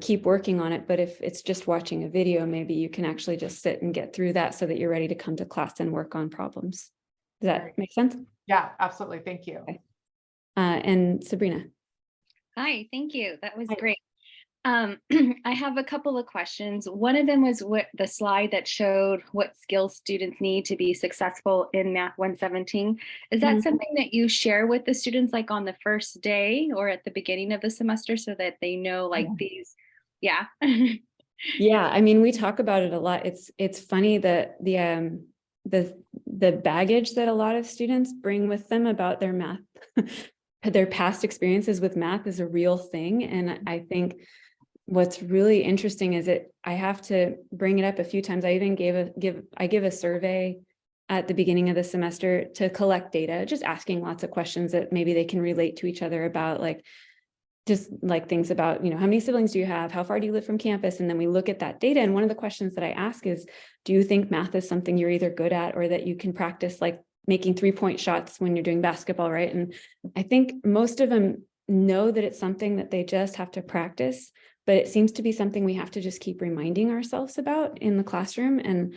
keep working on it. But if it's just watching a video, maybe you can actually just sit and get through that so that you're ready to come to class and work on problems. Does that make sense? Yeah, absolutely. Thank you. Okay. And Sabrina. Hi, thank you. That was great. I have a couple of questions. One of them was what the slide that showed what skills students need to be successful in Math 117. Is that something that you share with the students like on the first day or at the beginning of the semester so that they know like these? Yeah. Yeah, I mean, we talk about it a lot. It's funny that the baggage that a lot of students bring with them about their math, their past experiences with math is a real thing. And I think what's really interesting is I have to bring it up a few times. I even give a survey at the beginning of the semester to collect data, just asking lots of questions that maybe they can relate to each other about, like just like things about, how many siblings do you have? How far do you live from campus? And then we look at that data. And one of the questions that I ask is, do you think math is something you're either good at or that you can practice, like making 3-point shots when you're doing basketball, right? And I think most of them know that it's something that they just have to practice, but it seems to be something we have to just keep reminding ourselves about in the classroom. And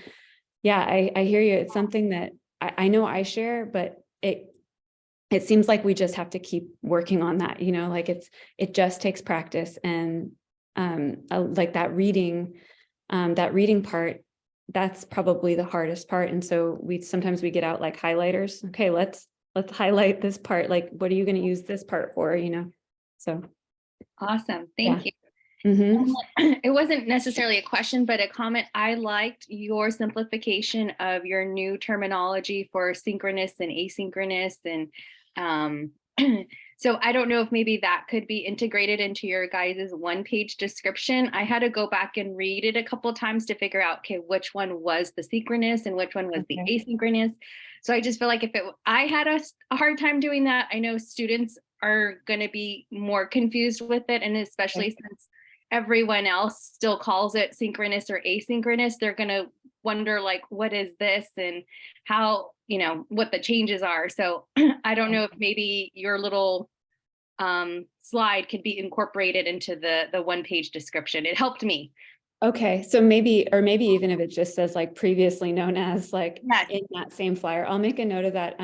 yeah, I hear you. It's something that I know I share, but it seems like we just have to keep working on that, like it just takes practice. And like that reading part, that's probably the hardest part. And so sometimes we get out like highlighters. Okay, let's highlight this part. Like, what are you going to use this part for? So. Awesome. Thank you. It wasn't necessarily a question, but a comment. I liked your simplification of your new terminology for synchronous and asynchronous. And so I don't know if maybe that could be integrated into your guys' one-page description. I had to go back and read it a couple of times to figure out, okay, which one was the synchronous and which one was the asynchronous. So I just feel like I had a hard time doing that. I know students are going to be more confused with it. And especially since everyone else still calls it synchronous or asynchronous, they're going to wonder like, what is this and how, what the changes are. So I don't know if maybe your little slide could be incorporated into the one-page description. It helped me. Okay, so maybe even if it just says like previously known as, like in that same flyer, I'll make a note of that.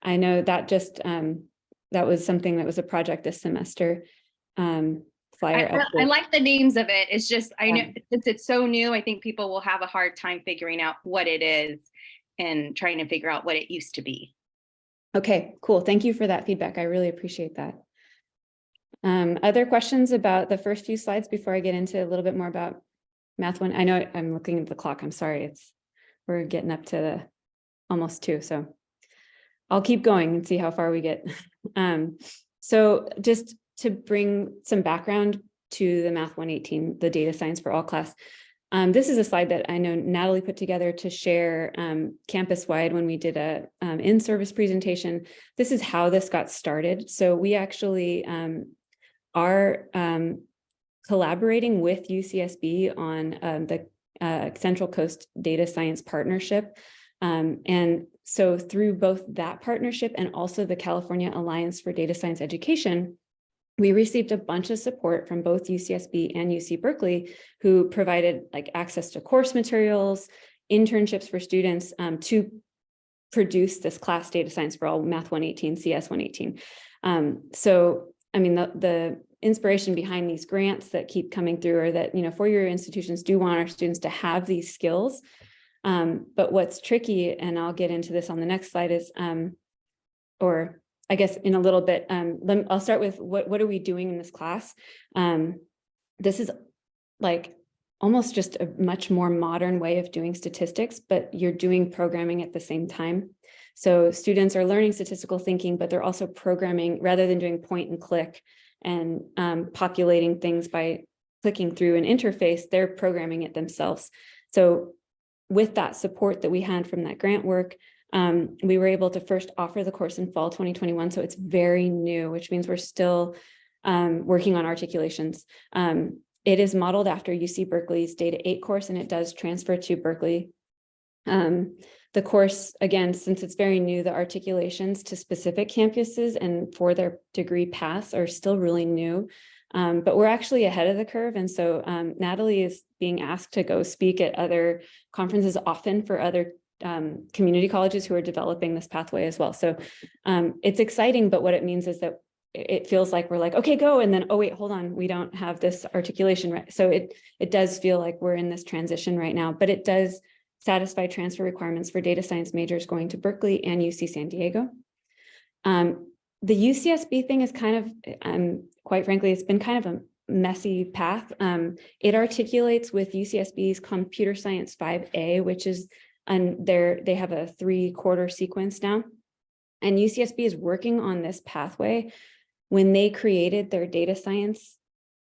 I know that just that was something that was a project this semester. Flyer. I like the names of it. It's just, I know since it's so new, I think people will have a hard time figuring out what it is and trying to figure out what it used to be. Okay, cool. Thank you for that feedback. I really appreciate that. Other questions about the first few slides before I get into a little bit more about Math 1? I know I'm looking at the clock. I'm sorry. We're getting up to the almost 2. So I'll keep going and see how far we get. So just to bring some background to the Math 118, the data science for all class. This is a slide that I know Natalie put together to share campus-wide when we did a in-service presentation. This is how this got started. So we actually are collaborating with UCSB on the Central Coast Data Science Partnership. And so through both that partnership and also the California Alliance for Data Science Education, we received a bunch of support from both UCSB and UC Berkeley, who provided like access to course materials, internships for students to produce this class Data Science for All Math 118, CS 118. So, I mean, the inspiration behind these grants that keep coming through are that, you know, four-year institutions do want our students to have these skills. But what's tricky, and I'll get into this on the next slide, is, or I guess in a little bit, I'll start with what are we doing in this class? This is like almost just a much more modern way of doing statistics, but you're doing programming at the same time. So students are learning statistical thinking, but they're also programming rather than doing point and click and populating things by clicking through an interface, they're programming it themselves. So with that support that we had from that grant work, we were able to first offer the course in fall 2021. So it's very new, which means we're still working on articulations. It is modeled after UC Berkeley's Data 8 course, and it does transfer to Berkeley. The course, again, since it's very new, the articulations to specific campuses and for their degree paths are still really new. But we're actually ahead of the curve. And so Natalie is being asked to go speak at other conferences often for other community colleges who are developing this pathway as well. So it's exciting, but what it means is that it feels like we're like, okay, go. And then, oh, wait, hold on. We don't have this articulation right. So it does feel like we're in this transition right now, but it does satisfy transfer requirements for data science majors going to Berkeley and UC San Diego. The UCSB thing is kind of, quite frankly, it's been kind of a messy path. It articulates with UCSB's Computer Science 5A, which is, they have a 3-quarter sequence now. And UCSB is working on this pathway. When they created their data science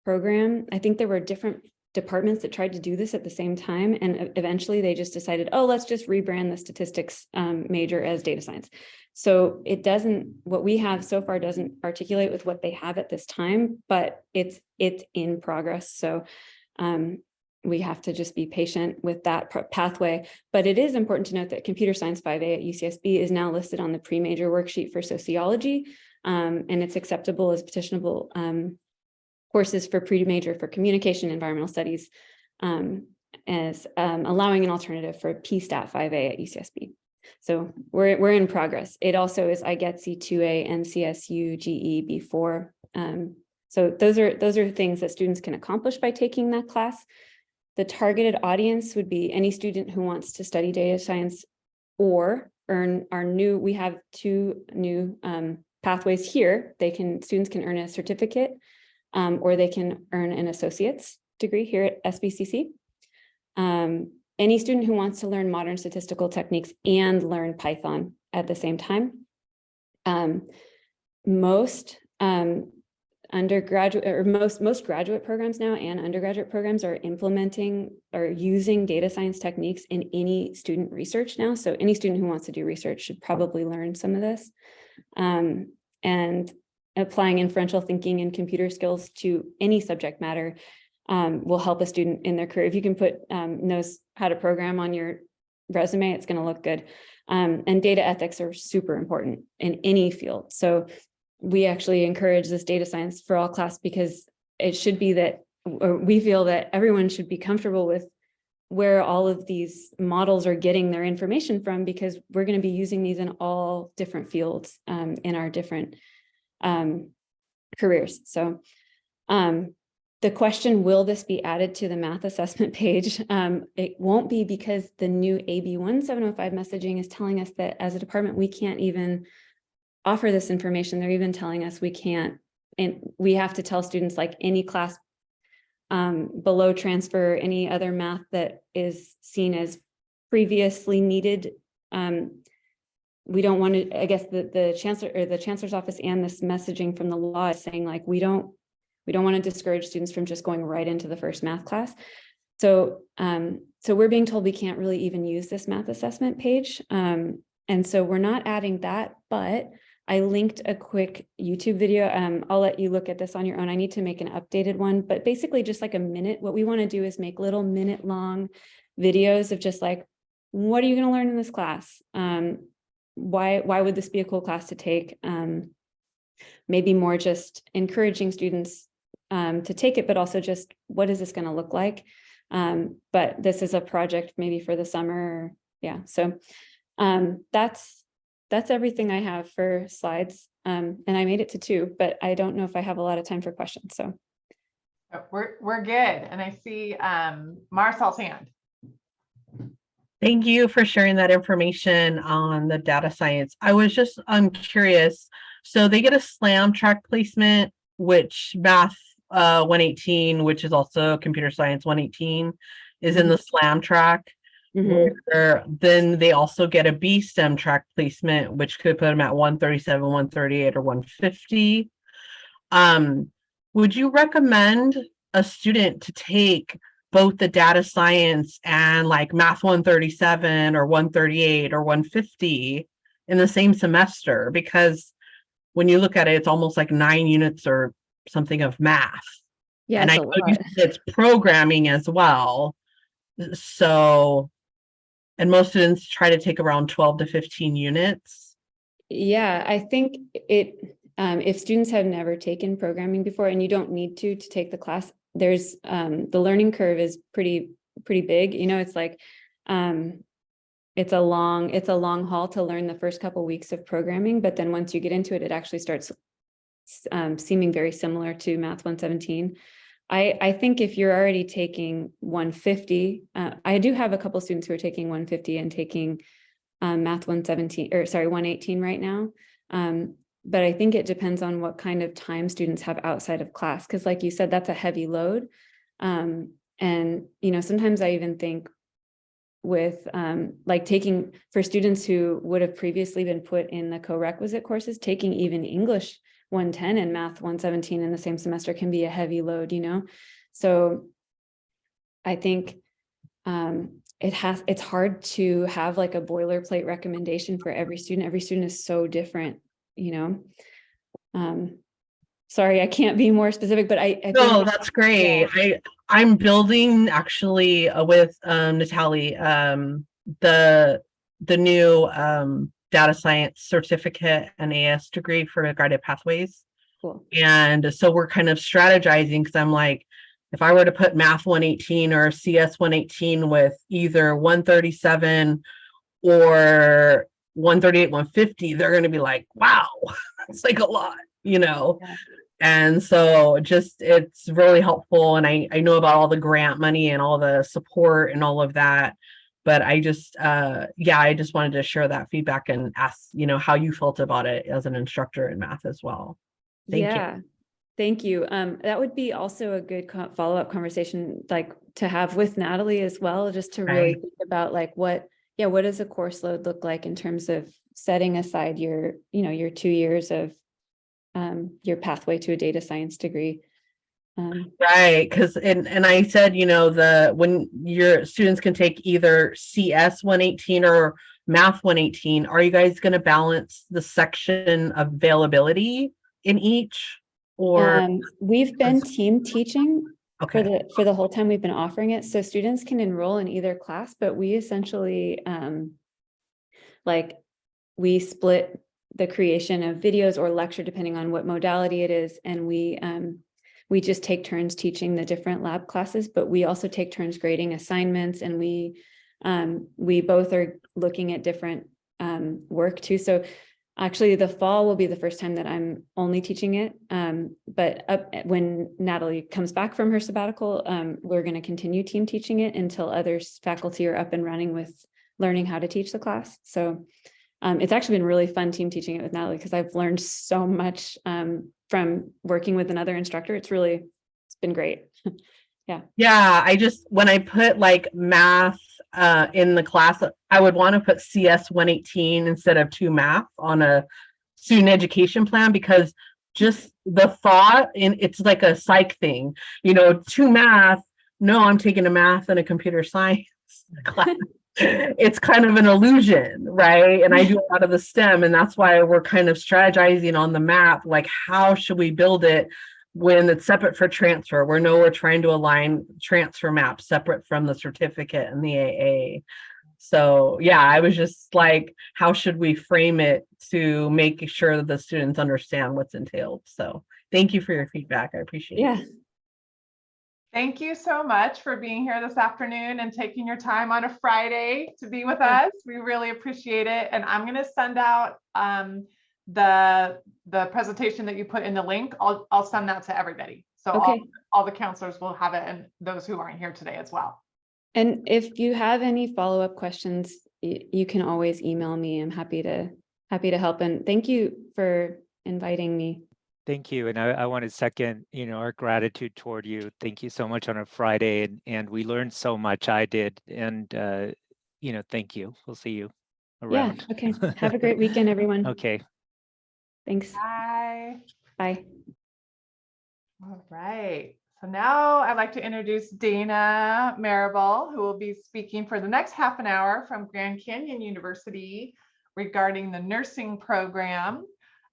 program, I think there were different departments that tried to do this at the same time. And eventually they just decided, oh, let's just rebrand the statistics major as data science. So it doesn't, what we have so far doesn't articulate with what they have at this time, but it's in progress. So we have to just be patient with that pathway. But it is important to note that Computer Science 5A at UCSB is now listed on the pre-major worksheet for sociology, and it's acceptable as petitionable courses for pre-major for communication, environmental studies, as allowing an alternative for PSTAT 5A at UCSB. So we're in progress. It also is IGETC 2A and CSU GE B4. So those are things that students can accomplish by taking that class. The targeted audience would be any student who wants to study data science or earn our new, we have 2 new pathways here. Students can earn a certificate or they can earn an associate's degree here at SBCC. Any student who wants to learn modern statistical techniques and learn Python at the same time. Most undergraduate or most graduate programs now and undergraduate programs are implementing or using data science techniques in any student research now. So any student who wants to do research should probably learn some of this. And applying inferential thinking and computer skills to any subject matter will help a student in their career. If you can put knows how to program on your resume, it's going to look good. And data ethics are super important in any field. So we actually encourage this data science for all class because it should be that, or we feel that everyone should be comfortable with where all of these models are getting their information from, because we're going to be using these in all different fields in our different careers. So the question, will this be added to the math assessment page? It won't be, because the new AB 1705 messaging is telling us that as a department, we can't even offer this information. They're even telling us we can't, and we have to tell students like any class below transfer, any other math that is seen as previously needed. We don't want to, I guess the chancellor or the chancellor's office and this messaging from the law is saying like, we don't want to discourage students from just going right into the first math class. So, so we're being told we can't really even use this math assessment page. And so we're not adding that, but I linked a quick YouTube video. I'll let you look at this on your own. I need to make an updated one, but basically just like a minute. What we want to do is make little minute-long videos of just like, what are you going to learn in this class? Why would this be a cool class to take? Maybe more just encouraging students to take it, but also just what is this going to look like? But this is a project maybe for the summer. Yeah, so that's everything I have for slides. And I made it to 2, but I don't know if I have a lot of time for questions. So we're good. And I see Marcel's hand. Thank you for sharing that information on the data science. I was just curious. So they get a SLAM track placement, which math 118, which is also computer science 118, is in the SLAM track. Then they also get a B STEM track placement, which could put them at 137, 138, or 150. Would you recommend a student to take both the data science and like math 137 or 138 or 150 in the same semester? Because when you look at it, it's almost like 9 units or something of math. yeah, and I know it's programming as well. So, and most students try to take around 12 to 15 units. Yeah, I think it, if students have never taken programming before, and you don't need to take the class, there's the learning curve is pretty big. You know, it's like it's a long haul to learn the first couple weeks of programming, but then once you get into it, it actually starts seeming very similar to Math 117. I think if you're already taking 150, I do have a couple students who are taking 150 and taking Math 117, or sorry, 118 right now. But I think it depends on what kind of time students have outside of class, because like you said, that's a heavy load. And, you know, sometimes I even think with like taking, for students who would have previously been put in the co-requisite courses, taking even English 110 and Math 117 in the same semester can be a heavy load, you know? So I think it's hard to have like a boilerplate recommendation for every student. Every student is so different, you know? Sorry, I can't be more specific, but I No, think, that's great. yeah. I'm building actually with Natalie the new data science certificate and AS degree for guided pathways. Cool. And so we're kind of strategizing, because I'm like, if I were to put Math 118 or CS 118 with either 137 or 138, 150, they're going to be like, wow, that's like a lot, you know? Yeah. And so just, it's really helpful. And I know about all the grant money and all the support and all of that. But I just, I just wanted to share that feedback and ask, you know, how you felt about it as an instructor in math as well. Thank you. Thank you. That would be also a good follow-up conversation, like to have with Natalie as well, just to really think about like what does a course load look like in terms of setting aside your 2 years of your pathway to a data science degree. Right, because and I said, you know, when your students can take either CS 118 or Math 118, are you guys going to balance the section availability in each? Or we've been team teaching okay. for the whole time we've been offering it, so students can enroll in either class, but we essentially like we split the creation of videos or lecture depending on what modality it is, and we just take turns teaching the different lab classes, but we also take turns grading assignments, and we both are looking at different work too. So actually the fall will be the first time that I'm only teaching it. But when Natalie comes back from her sabbatical, we're going to continue team teaching it until other faculty are up and running with learning how to teach the class. So it's actually been really fun team teaching it with Natalie, because I've learned so much from working with another instructor. It's been great. Yeah, when I put like math in the class, I would want to put CS 118 instead of 2 math on a student education plan, because just the thought, and it's like a psych thing, you know, 2 math, no, I'm taking a math and a computer science class. It's kind of an illusion, right? And I do a lot of the STEM, and that's why we're kind of strategizing on the map, like how should we build it when it's separate for transfer? We're trying to align transfer maps separate from the certificate and the AA. So yeah, I was just like, how should we frame it to make sure that the students understand what's entailed? So thank you for your feedback. I appreciate it. Thank you so much for being here this afternoon and taking your time on a Friday to be with us. We really appreciate it. And I'm going to send out the presentation that you put in the link. I'll send that to everybody. So all the counselors will have it, and those who aren't here today as well. And if you have any follow-up questions, you can always email me. I'm happy to help. And thank you for inviting me. Thank you. And I want to second, our gratitude toward you. Thank you so much on a Friday. And we learned so much. I did. And, thank you. We'll see you around. Yeah. Okay. Have a great weekend, everyone. Okay. Thanks. Bye. Bye. All right. So now I'd like to introduce Dayna Marable, who will be speaking for the next half an hour from Grand Canyon University regarding the nursing program.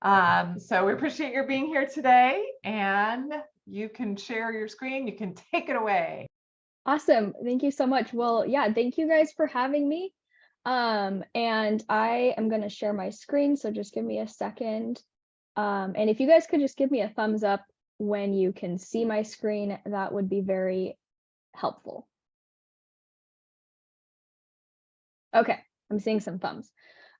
So we appreciate your being here today, and you can share your screen. You can take it away. Awesome. Thank you so much. Well, yeah, thank you guys for having me. And I am going to share my screen. So just give me a second. And if you guys could just give me a thumbs up when you can see my screen, that would be very helpful. Okay, I'm seeing some thumbs.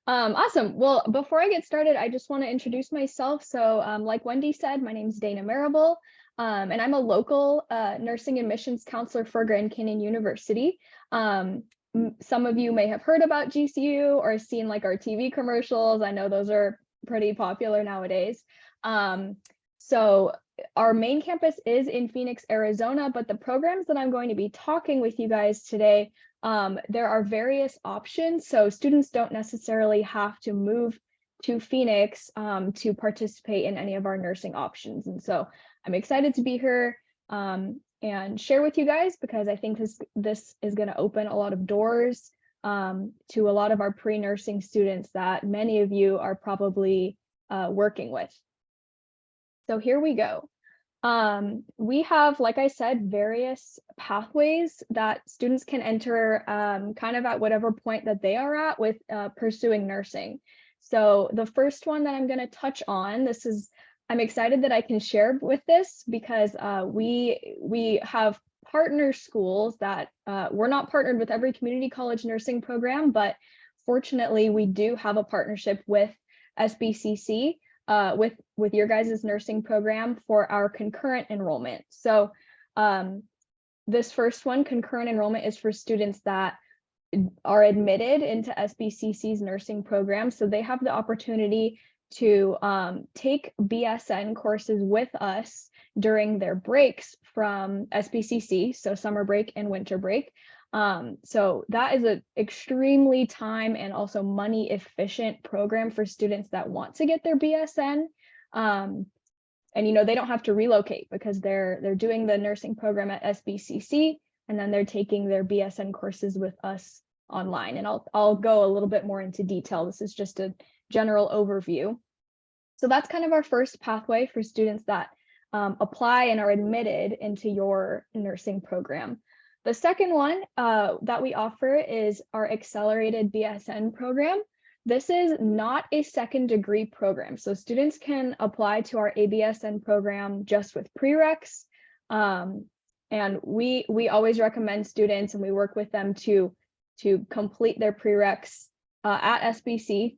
Awesome. Well, before I get started, I just want to introduce myself. So like Wendy said, my name is Dayna Marable, and I'm a local nursing admissions counselor for Grand Canyon University. Some of you may have heard about GCU or seen like our TV commercials. I know those are pretty popular nowadays. So our main campus is in Phoenix, Arizona, but the programs that I'm going to be talking with you guys today, there are various options. So students don't necessarily have to move to Phoenix to participate in any of our nursing options. And so I'm excited to be here and share with you guys, because I think this is going to open a lot of doors to a lot of our pre-nursing students that many of you are probably working with. So here we go. We have, like I said, various pathways that students can enter kind of at whatever point that they are at with pursuing nursing. So the first one that I'm going to touch on, I'm excited that I can share with this, because we have partner schools that we're not partnered with every community college nursing program, but fortunately we do have a partnership with SBCC. With your guys' nursing program for our concurrent enrollment. So this first one, concurrent enrollment, is for students that are admitted into SBCC's nursing program. So they have the opportunity to take BSN courses with us during their breaks from SBCC, so summer break and winter break. So that is an extremely time and also money efficient program for students that want to get their BSN. And they don't have to relocate, because they're doing the nursing program at SBCC, and then they're taking their BSN courses with us online. And I'll go a little bit more into detail. This is just a general overview. So that's kind of our first pathway for students that apply and are admitted into your nursing program. The second one that we offer is our accelerated BSN program. This is not a second degree program. So students can apply to our ABSN program just with prereqs. And we always recommend students, and we work with them to complete their prereqs at SBCC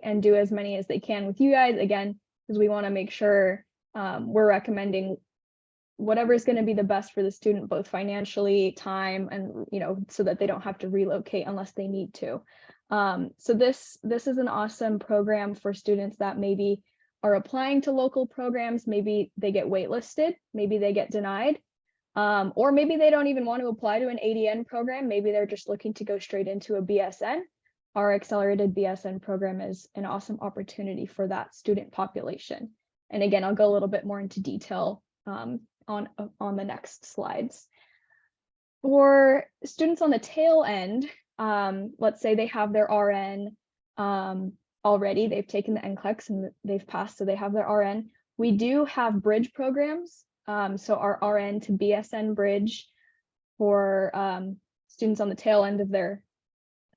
and do as many as they can with you guys, again, because we want to make sure we're recommending whatever is going to be the best for the student, both financially, time, and so that they don't have to relocate unless they need to. So this is an awesome program for students that maybe are applying to local programs. Maybe they get waitlisted, maybe they get denied, or maybe they don't even want to apply to an ADN program. Maybe they're just looking to go straight into a BSN. Our accelerated BSN program is an awesome opportunity for that student population. And again, I'll go a little bit more into detail on the next slides. For students on the tail end, let's say they have their RN already, they've taken the NCLEX and they've passed, so they have their RN. We do have bridge programs. So our RN to BSN bridge for students on the tail end of their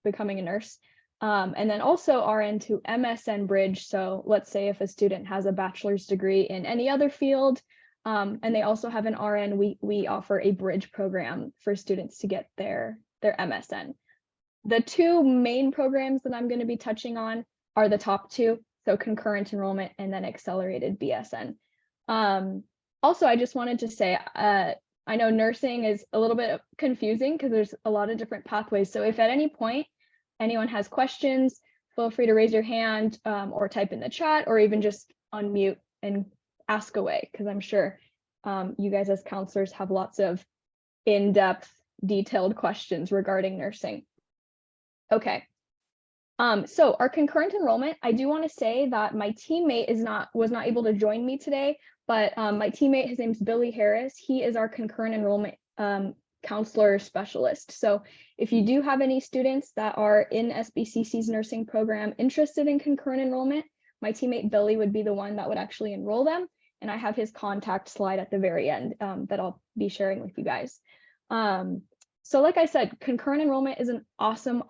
becoming a nurse. And then also RN to MSN bridge. So let's say if a student has a bachelor's degree in any other field, and they also have an RN, we offer a bridge program for students to get their MSN. The two main programs that I'm going to be touching on are the top two, so concurrent enrollment and then accelerated BSN. Also, I just wanted to say, I know nursing is a little bit confusing because there's a lot of different pathways. So if at any point anyone has questions, feel free to raise your hand or type in the chat or even just unmute and ask away, because I'm sure you guys as counselors have lots of in-depth, detailed questions regarding nursing. Okay. So our concurrent enrollment, I do want to say that my teammate was not able to join me today, but my teammate, his name's Billy Harris. He is our concurrent enrollment counselor specialist. So if you do have any students that are in SBCC's nursing program interested in concurrent enrollment, my teammate Billy would be the one that would actually enroll them. And I have his contact slide at the very end that I'll be sharing with you guys. So like I said, concurrent enrollment is an awesome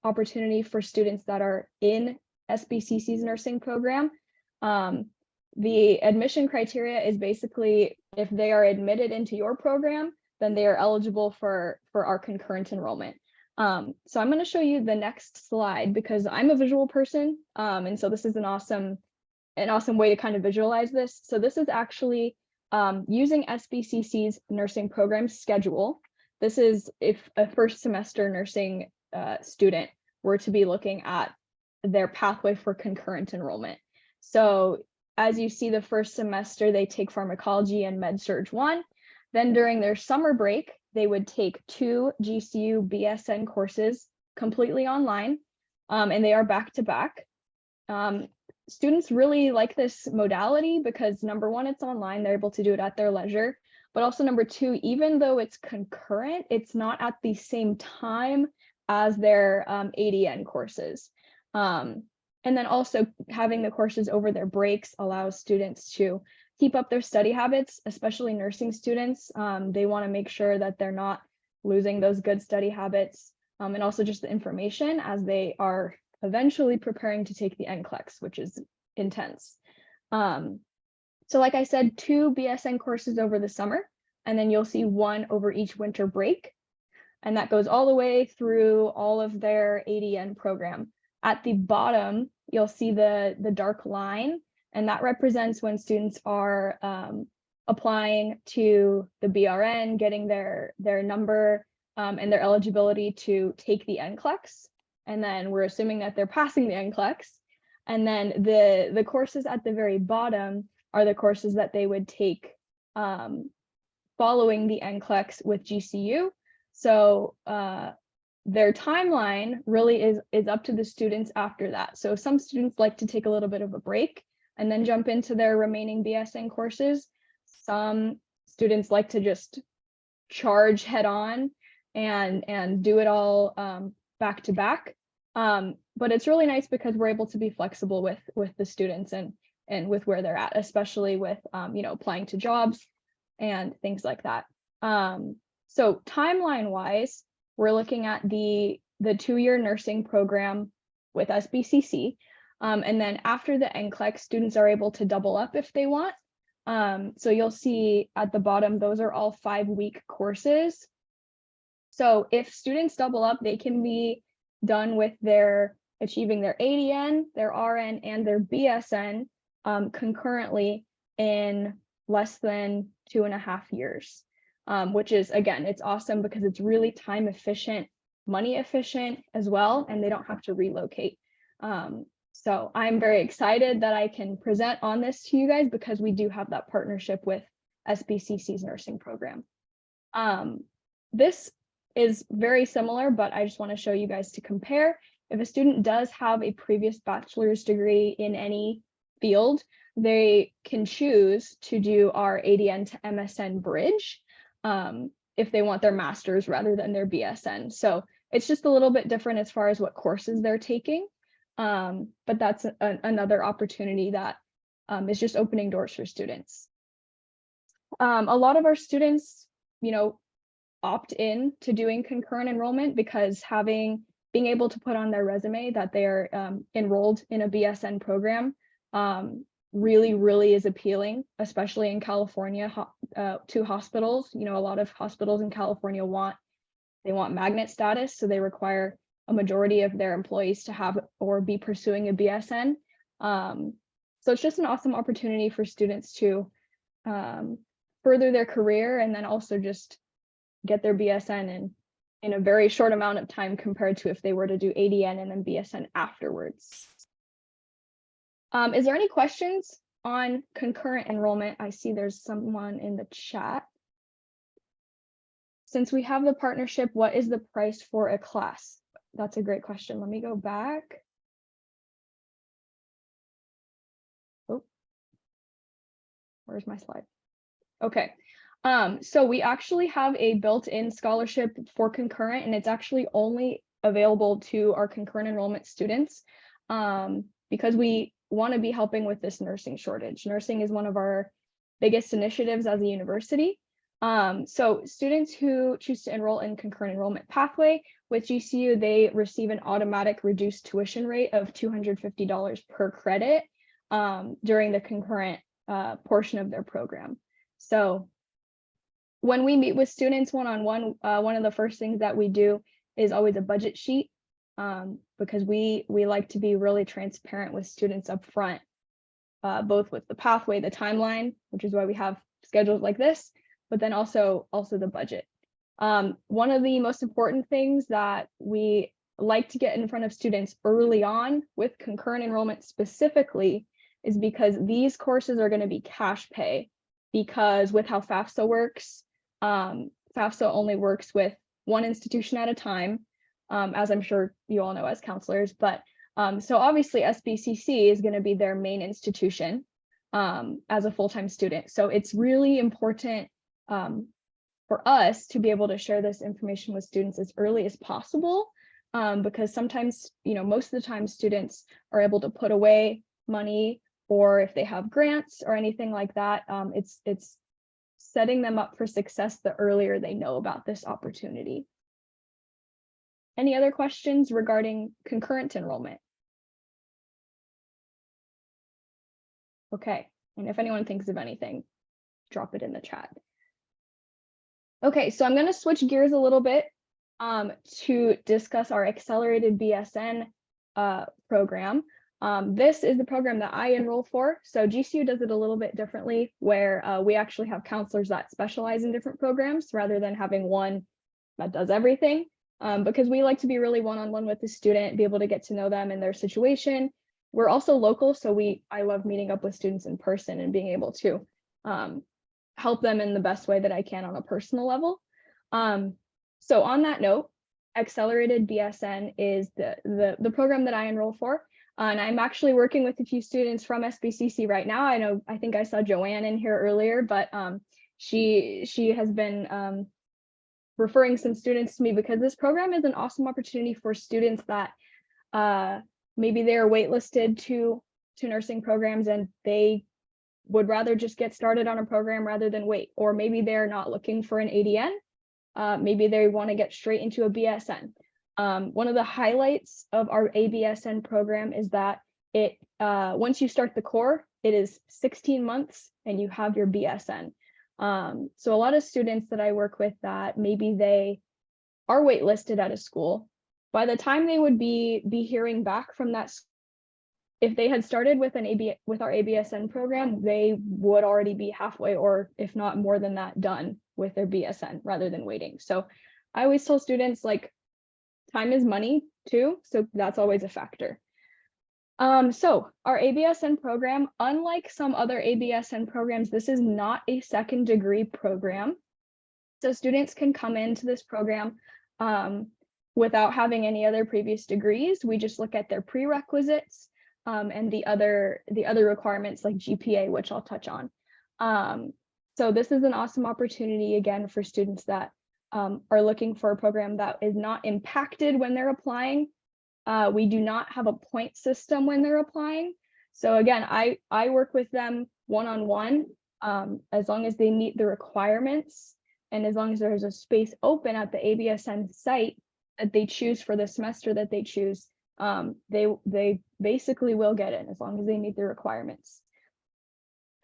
opportunity for students that are in SBCC's nursing program. The admission criteria is basically if they are admitted into your program, then they are eligible for our concurrent enrollment. So I'm going to show you the next slide because I'm a visual person. And so this is an awesome way to kind of visualize this. So this is actually using SBCC's nursing program schedule. This is if a first semester nursing student were to be looking at their pathway for concurrent enrollment. So as you see, the first semester, they take pharmacology and med-surg 1. Then during their summer break, they would take 2 GCU BSN courses completely online, and they are back to back. Students really like this modality because number one, it's online, they're able to do it at their leisure. But also number two, even though it's concurrent, it's not at the same time as their ADN courses. And then also having the courses over their breaks allows students to keep up their study habits, especially nursing students. They want to make sure that they're not losing those good study habits and also just the information as they are eventually preparing to take the NCLEX, which is intense. So like I said, 2 BSN courses over the summer, and then you'll see 1 over each winter break. And that goes all the way through all of their ADN program. At the bottom, you'll see the dark line, and that represents when students are applying to the BRN, getting their number and their eligibility to take the NCLEX. And then we're assuming that they're passing the NCLEX. And then the courses at the very bottom are the courses that they would take following the NCLEX with GCU. So their timeline really is up to the students after that. So some students like to take a little bit of a break and then jump into their remaining BSN courses. Some students like to just charge head on and do it all back to back. But it's really nice because we're able to be flexible with the students and with where they're at, especially with applying to jobs and things like that. So timeline wise, we're looking at the 2-year nursing program with SBCC. And then after the NCLEX, students are able to double up if they want. So you'll see at the bottom, those are all 5-week courses. So if students double up, they can be done with achieving their ADN, their RN, and their BSN concurrently in less than 2.5 years, which is, again, it's awesome because it's really time efficient, money efficient as well, and they don't have to relocate. So I'm very excited that I can present on this to you guys because we do have that partnership with SBCC's nursing program. This is very similar, but I just want to show you guys to compare. If a student does have a previous bachelor's degree in any field, they can choose to do our ADN to MSN bridge. if they want their master's rather than their BSN. So it's just a little bit different as far as what courses they're taking. But that's another opportunity that is just opening doors for students. A lot of our students, opt in to doing concurrent enrollment because being able to put on their resume that they are enrolled in a BSN program really is appealing, especially in California to hospitals. A lot of hospitals in California want magnet status, so they require a majority of their employees to have or be pursuing a BSN. So it's just an awesome opportunity for students to further their career and then also just get their BSN in a very short amount of time compared to if they were to do ADN and then BSN afterwards. Is there any questions on concurrent enrollment? I see there's someone in the chat. Since we have the partnership, what is the price for a class? That's a great question. Let me go back. Oh, where's my slide? Okay. So we actually have a built-in scholarship for concurrent, and it's actually only available to our concurrent enrollment students because we want to be helping with this nursing shortage. Nursing is one of our biggest initiatives as a university. So students who choose to enroll in concurrent enrollment pathway with GCU, they receive an automatic reduced tuition rate of $250 per credit during the concurrent portion of their program. So when we meet with students one-on-one, one of the first things that we do is always a budget sheet because we like to be really transparent with students up front, both with the pathway, the timeline, which is why we have schedules like this, but then also the budget. One of the most important things that we like to get in front of students early on with concurrent enrollment specifically is because these courses are going to be cash pay, because with how FAFSA works, FAFSA only works with one institution at a time, as I'm sure you all know as counselors, but so obviously SBCC is going to be their main institution as a full-time student. So it's really important for us to be able to share this information with students as early as possible, because sometimes, most of the time students are able to put away money, or if they have grants or anything like that, it's setting them up for success the earlier they know about this opportunity. Any other questions regarding concurrent enrollment? Okay, and if anyone thinks of anything, drop it in the chat. Okay, so I'm going to switch gears a little bit to discuss our accelerated BSN program. This is the program that I enroll for. So GCU does it a little bit differently, where we actually have counselors that specialize in different programs rather than having one that does everything, because we like to be really one-on-one with the student, be able to get to know them and their situation. We're also local, so I love meeting up with students in person and being able to help them in the best way that I can on a personal level. So on that note, accelerated BSN is the program that I enroll for. And I'm actually working with a few students from SBCC right now. I think I saw Joanne in here earlier, but she has been referring some students to me because this program is an awesome opportunity for students that maybe they're waitlisted to nursing programs and they would rather just get started on a program rather than wait, or maybe they're not looking for an ADN. Maybe they want to get straight into a BSN. One of the highlights of our ABSN program is that it once you start the core, it is 16 months and you have your BSN. So a lot of students that I work with that maybe they are waitlisted at a school, by the time they would be hearing back from that, if they had started with our ABSN program, they would already be halfway, or if not more than that, done with their BSN rather than waiting. So I always tell students, like, time is money too, so that's always a factor. So our ABSN program, unlike some other ABSN programs, this is not a second degree program. So students can come into this program without having any other previous degrees. We just look at their prerequisites and the other requirements like GPA, which I'll touch on. So this is an awesome opportunity again for students that are looking for a program that is not impacted when they're applying. We do not have a point system when they're applying. So again, I work with them one-on-one, as long as they meet the requirements and as long as there's a space open at the ABSN site that they choose for the semester that they choose, they basically will get in as long as they meet the requirements.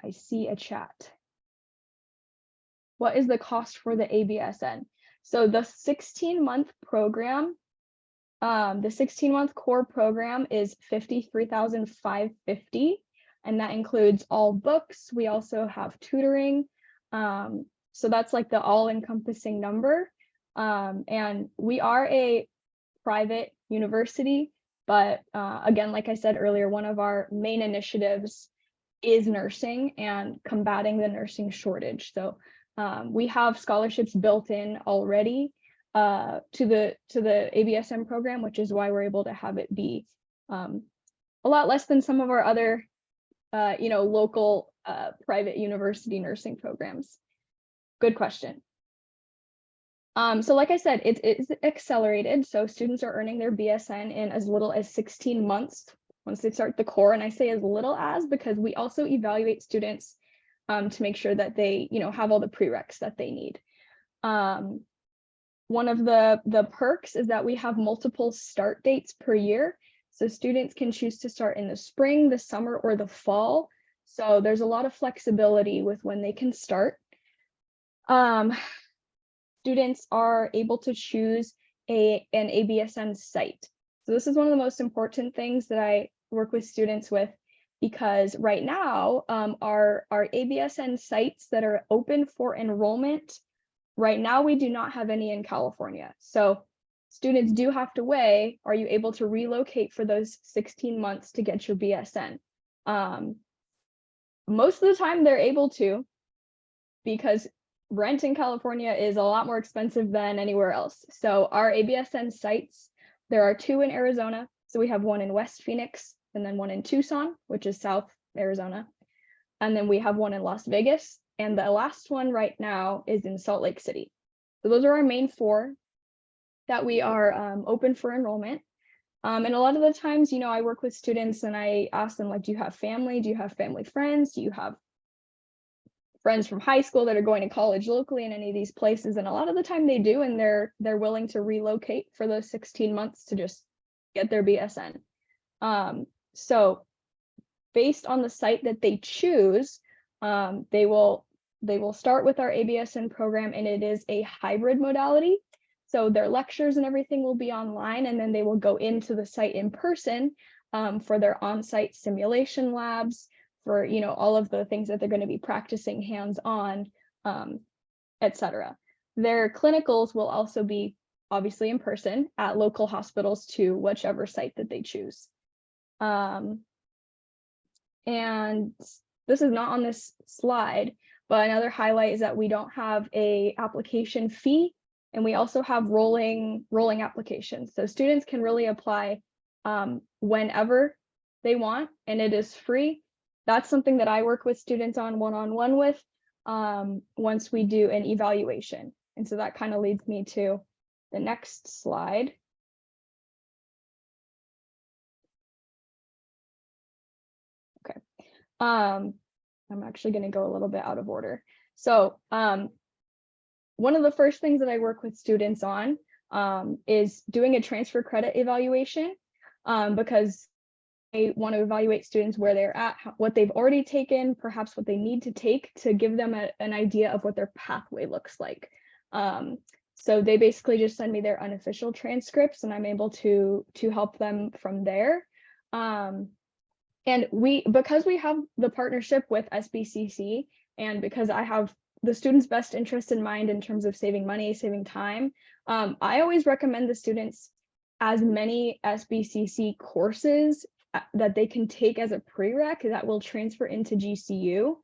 I see a chat. What is the cost for the ABSN? So the 16-month program, the 16-month core program is $53,550, and that includes all books. We also have tutoring. So that's like the all-encompassing number. And we are a private university, but again, like I said earlier, one of our main initiatives is nursing and combating the nursing shortage. So we have scholarships built in already to the ABSN program, which is why we're able to have it be a lot less than some of our other local private university nursing programs. Good question. So like I said, it is accelerated. So students are earning their BSN in as little as 16 months once they start the core. And I say as little as because we also evaluate students to make sure that they, have all the prereqs that they need. One of the perks is that we have multiple start dates per year. So students can choose to start in the spring, the summer, or the fall. So there's a lot of flexibility with when they can start. Students are able to choose an ABSN site. So this is one of the most important things that I work with students with, because right now our ABSN sites that are open for enrollment, right now we do not have any in California. So students do have to weigh, are you able to relocate for those 16 months to get your BSN? Most of the time they're able to, because rent in California is a lot more expensive than anywhere else. So our ABSN sites, there are 2 in Arizona. So we have one in West Phoenix and then one in Tucson, which is South Arizona. And then we have one in Las Vegas. And the last one right now is in Salt Lake City. So those are our main 4 that we are open for enrollment. And a lot of the times, I work with students and I ask them, like, do you have family? Do you have family friends? Do you have friends from high school that are going to college locally in any of these places? And a lot of the time they do, and they're willing to relocate for those 16 months to just get their BSN. So based on the site that they choose, they will start with our ABSN program, and it is a hybrid modality. So their lectures and everything will be online, and then they will go into the site in person for their on-site simulation labs, for all of the things that they're going to be practicing hands-on, etc. Their clinicals will also be obviously in person at local hospitals to whichever site that they choose. And this is not on this slide, but another highlight is that we don't have a application fee, and we also have rolling applications. So students can really apply whenever they want, and it is free. That's something that I work with students on one-on-one with once we do an evaluation. And so that kind of leads me to the next slide. Okay. I'm actually going to go a little bit out of order. So one of the first things that I work with students on is doing a transfer credit evaluation, because I want to evaluate students where they're at, what they've already taken, perhaps what they need to take to give them an idea of what their pathway looks like. So they basically just send me their unofficial transcripts, and I'm able to help them from there. And because we have the partnership with SBCC, and because I have the student's best interest in mind in terms of saving money, saving time, I always recommend the students as many SBCC courses that they can take as a prereq that will transfer into GCU,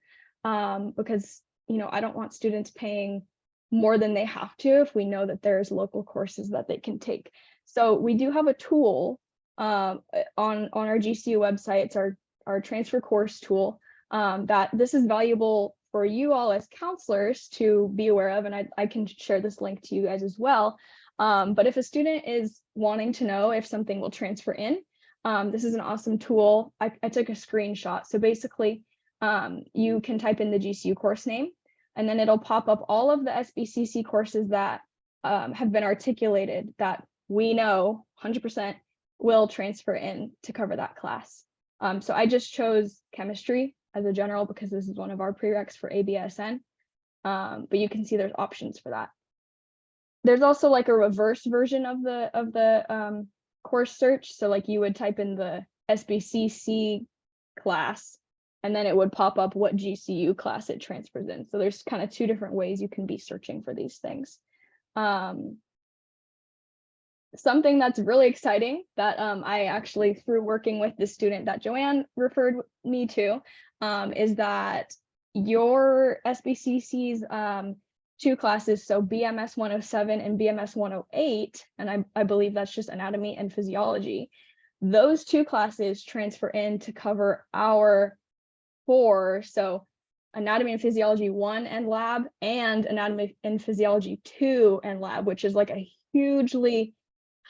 because I don't want students paying more than they have to if we know that there's local courses that they can take. So we do have a tool on our GCU website. It's our transfer course tool, that this is valuable for you all as counselors to be aware of, and I can share this link to you guys as well. But if a student is wanting to know if something will transfer in, this is an awesome tool. I took a screenshot. So basically, you can type in the GCU course name, and then it'll pop up all of the SBCC courses that have been articulated that we know 100% will transfer in to cover that class. So I just chose chemistry as a general because this is one of our prereqs for ABSN, but you can see there's options for that. There's also like a reverse version of the course search. So like you would type in the SBCC class, and then it would pop up what GCU class it transfers in. So there's kind of two different ways you can be searching for these things. Something that's really exciting that I actually, through working with the student that Joanne referred me to, is that your SBCC's two classes, so BMS 107 and BMS 108, and I believe that's just anatomy and physiology, those two classes transfer in to cover our 4, so anatomy and physiology 1 and lab, and anatomy and physiology 2 and lab, which is like a hugely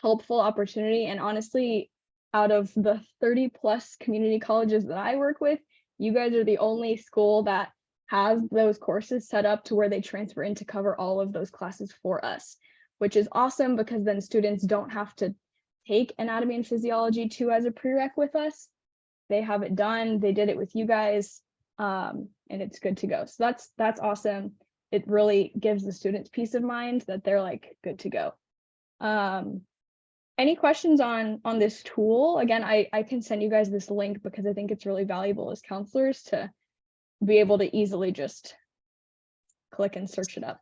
helpful opportunity. And honestly, out of the 30 plus community colleges that I work with, you guys are the only school that has those courses set up to where they transfer in to cover all of those classes for us, which is awesome because then students don't have to take anatomy and physiology 2 as a prereq with us. They have it done, they did it with you guys, and it's good to go. So that's awesome. It really gives the students peace of mind that they're like good to go. Any questions on this tool? Again, I can send you guys this link because I think it's really valuable as counselors to be able to easily just click and search it up.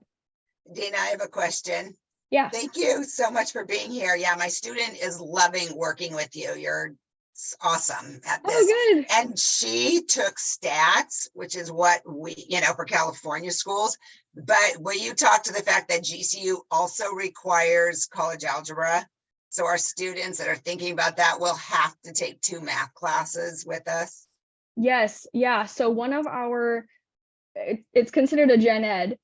Dayna, I have a question. Yeah. Thank you so much for being here. Yeah, my student is loving working with you. You're awesome at this. Oh, good. And she took stats, which is what we, for California schools. But will you talk to the fact that GCU also requires college algebra? So our students that are thinking about that will have to take 2 math classes with us. Yes, yeah. So one of our, it's considered a gen ed,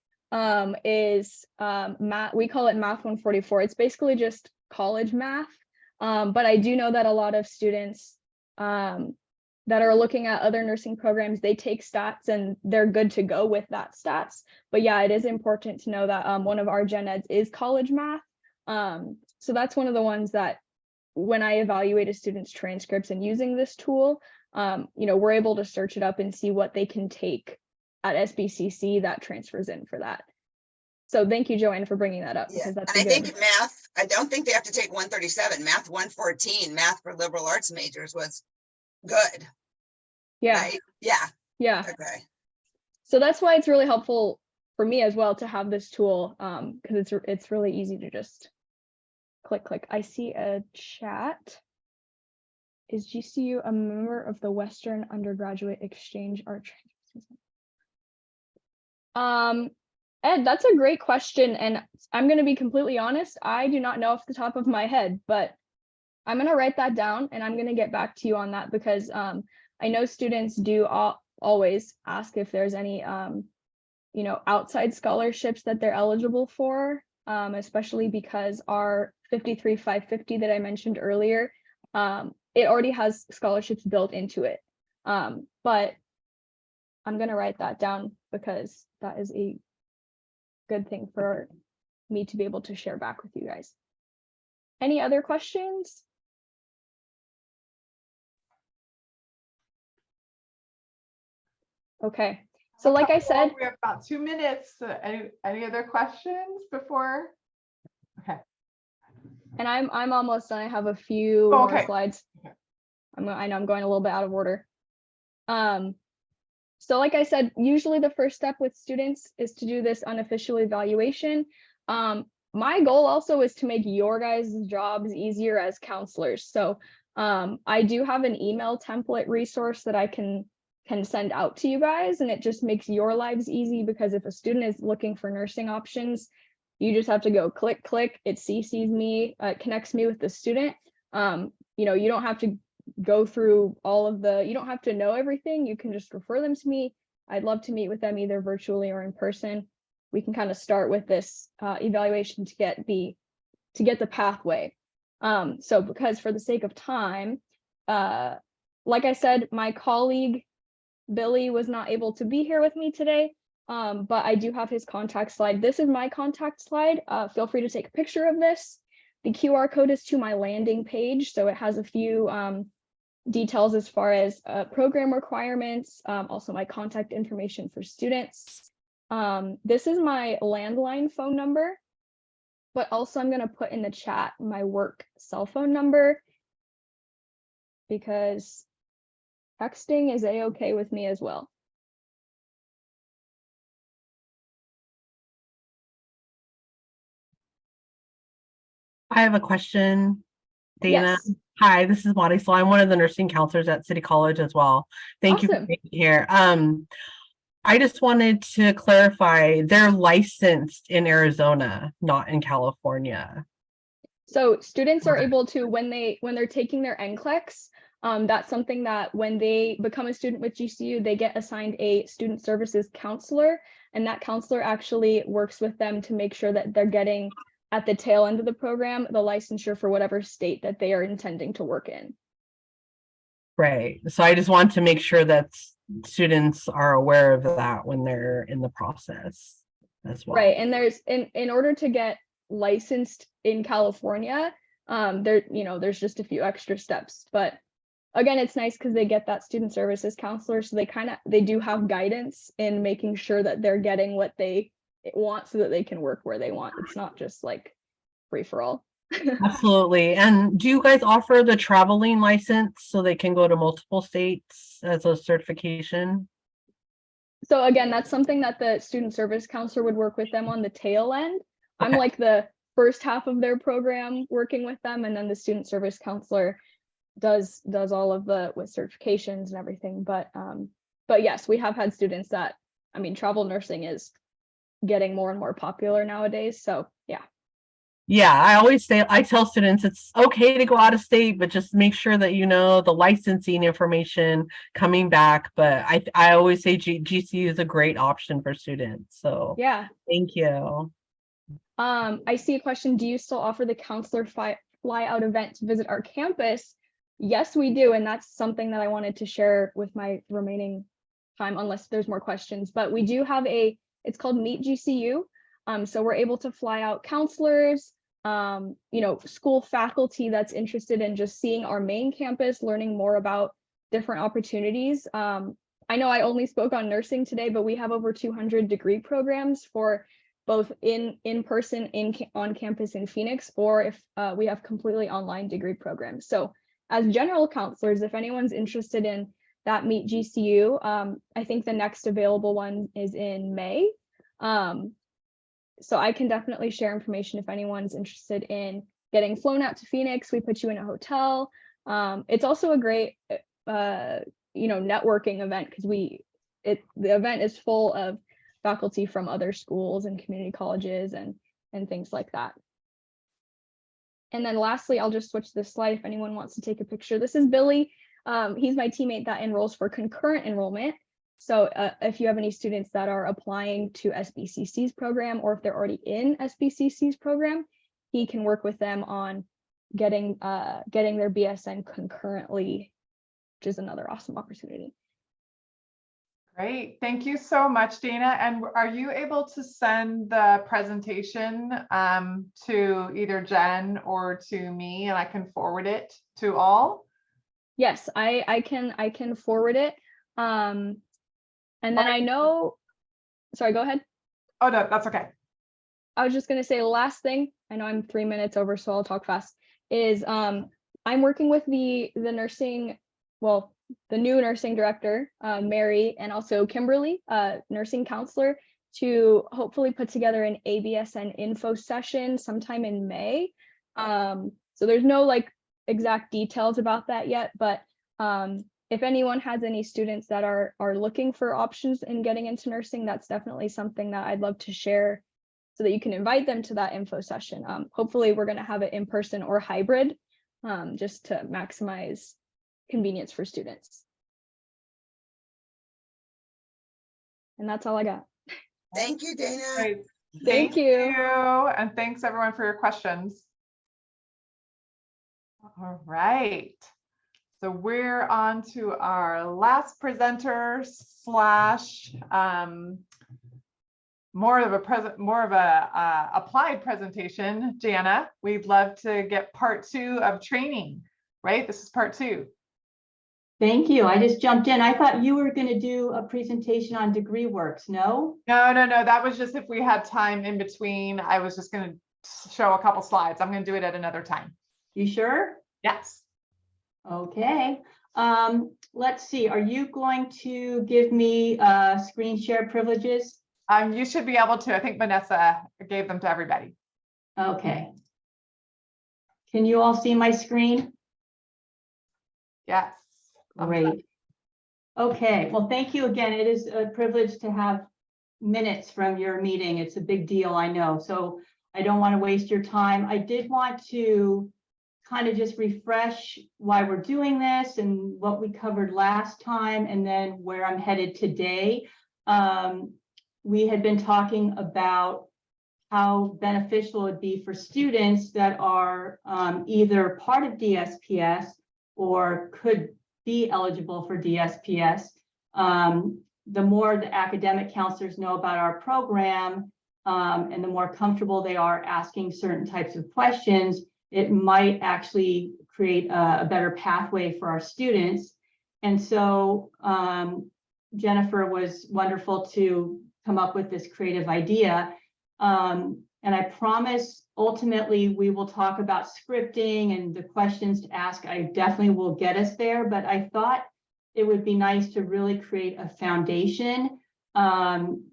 is math. We call it Math 144. It's basically just college math. But I do know that a lot of students that are looking at other nursing programs, they take stats and they're good to go with that stats. But yeah, it is important to know that one of our gen eds is college math. So that's one of the ones that when I evaluate a student's transcripts and using this tool, we're able to search it up and see what they can take at SBCC that transfers in for that. So thank you, Joanne, for bringing that up. Yeah, Because that's and I think math, I don't think they have to take 137. Math 114, math for liberal arts majors was good. Yeah. Right? Yeah. Yeah. Okay. So that's why it's really helpful for me as well to have this tool, because it's really easy to just click. I see a chat. Is GCU a member of the Western Undergraduate Exchange Art Transfer? Ed, that's a great question. And I'm going to be completely honest. I do not know off the top of my head, but I'm going to write that down and I'm going to get back to you on that because I know students do always ask if there's any, outside scholarships that they're eligible for, especially because our 53-550 that I mentioned earlier, it already has scholarships built into it. But I'm going to write that down because that is a good thing for me to be able to share back with you guys. Any other questions? Okay. So like I said, we have about 2 minutes. Any other questions before? Okay. And I'm almost done. I have a few more slides. Okay. I know I'm going a little bit out of order. So like I said, usually the first step with students is to do this unofficial evaluation. My goal also is to make your guys' jobs easier as counselors. So I do have an email template resource that I can send out to you guys, and it just makes your lives easy because if a student is looking for nursing options, you just have to go click, it CCs me, connects me with the student. You don't have to go through all of you don't have to know everything. You can just refer them to me. I'd love to meet with them either virtually or in person. We can kind of start with this evaluation to get the pathway. So because for the sake of time, like I said, my colleague Billy was not able to be here with me today, but I do have his contact slide. This is my contact slide. Feel free to take a picture of this. The QR code is to my landing page, so it has a few details as far as program requirements, also my contact information for students. This is my landline phone number, but also I'm going to put in the chat my work cell phone number because texting is a-okay with me as well. I have a question, Dayna. Yes. Hi, this is Marisol. I'm one of the nursing counselors at City College as well. Thank you for Awesome. being here. I just wanted to clarify, they're licensed in Arizona, not in California. So students are Okay. able to, when they're taking their NCLEX, that's something that when they become a student with GCU, they get assigned a student services counselor, and that counselor actually works with them to make sure that they're getting at the tail end of the program, the licensure for whatever state that they are intending to work in. Right. So I just want to make sure that students are aware of that when they're in the process as well. Right. And there's in order to get licensed in California, there's just a few extra steps. But again, it's nice because they get that student services counselor. So they do have guidance in making sure that they're getting what they want so that they can work where they want. It's not just like free for all. Absolutely. And do you guys offer the traveling license so they can go to multiple states as a certification? So again, that's something that the student service counselor would work with them on the tail end. I'm Okay. like the first half of their program working with them, and then the student service counselor does all of the with certifications and everything. But yes, we have had students that, I mean, travel nursing is getting more and more popular nowadays. So yeah. Yeah, I tell students it's okay to go out of state, but just make sure that you know the licensing information coming back. But I always say GCU is a great option for students. So Yeah. thank you. I see a question. Do you still offer the counselor fly out event to visit our campus? Yes, we do. And that's something that I wanted to share with my remaining time, unless there's more questions. But we do have it's called Meet GCU. So we're able to fly out counselors, school faculty that's interested in just seeing our main campus, learning more about different opportunities. I know I only spoke on nursing today, but we have over 200 degree programs for both in person on campus in Phoenix, or if we have completely online degree programs. So as general counselors, if anyone's interested in that Meet GCU, I think the next available one is in May. So I can definitely share information if anyone's interested in getting flown out to Phoenix. We put you in a hotel. It's also a great, networking event because the event is full of faculty from other schools and community colleges and things like that. And then lastly, I'll just switch this slide if anyone wants to take a picture. This is Billy. He's my teammate that enrolls for concurrent enrollment. So if you have any students that are applying to SBCC's program, or if they're already in SBCC's program, he can work with them on getting their BSN concurrently, which is another awesome opportunity. Great. Thank you so much, Dayna. And are you able to send the presentation to either Jen or to me, and I can forward it to all? Yes, I can forward it. And then I know, sorry, go ahead. Oh, no, that's okay. I was just going to say the last thing, I know I'm 3 minutes over, so I'll talk fast, is I'm working with the new nursing director, Mary, and also Kimberly, nursing counselor, to hopefully put together an ABSN info session sometime in May. So there's no exact details about that yet, but if anyone has any students that are looking for options in getting into nursing, that's definitely something that I'd love to share so that you can invite them to that info session. Hopefully we're going to have it in person or hybrid, just to maximize convenience for students. And that's all I got. Thank you, Dayna. Great. Thank you. And thanks everyone for your questions. All right. So we're on to our last presenter slash more of a applied presentation. Jana, we'd love to get part 2 of training, right? This is part 2. Thank you. I just jumped in. I thought you were going to do a presentation on degree works. No? No. That was just if we had time in between. I was just going to show a couple slides. I'm going to do it at another time. You sure? Yes. Okay. Let's see. Are you going to give me screen share privileges? You should be able to. I think Vanessa gave them to everybody. Okay. Can you all see my screen? Yes. Great. Okay. Well, thank you again. It is a privilege to have minutes from your meeting. It's a big deal, I know. So I don't want to waste your time. I did want to kind of just refresh why we're doing this and what we covered last time, and then where I'm headed today. We had been talking about how beneficial it would be for students that are either part of DSPS or could be eligible for DSPS. The more the academic counselors know about our program, and the more comfortable they are asking certain types of questions, it might actually create a better pathway for our students. And so Jennifer was wonderful to come up with this creative idea. And I promise ultimately we will talk about scripting and the questions to ask. I definitely will get us there, but I thought it would be nice to really create a foundation,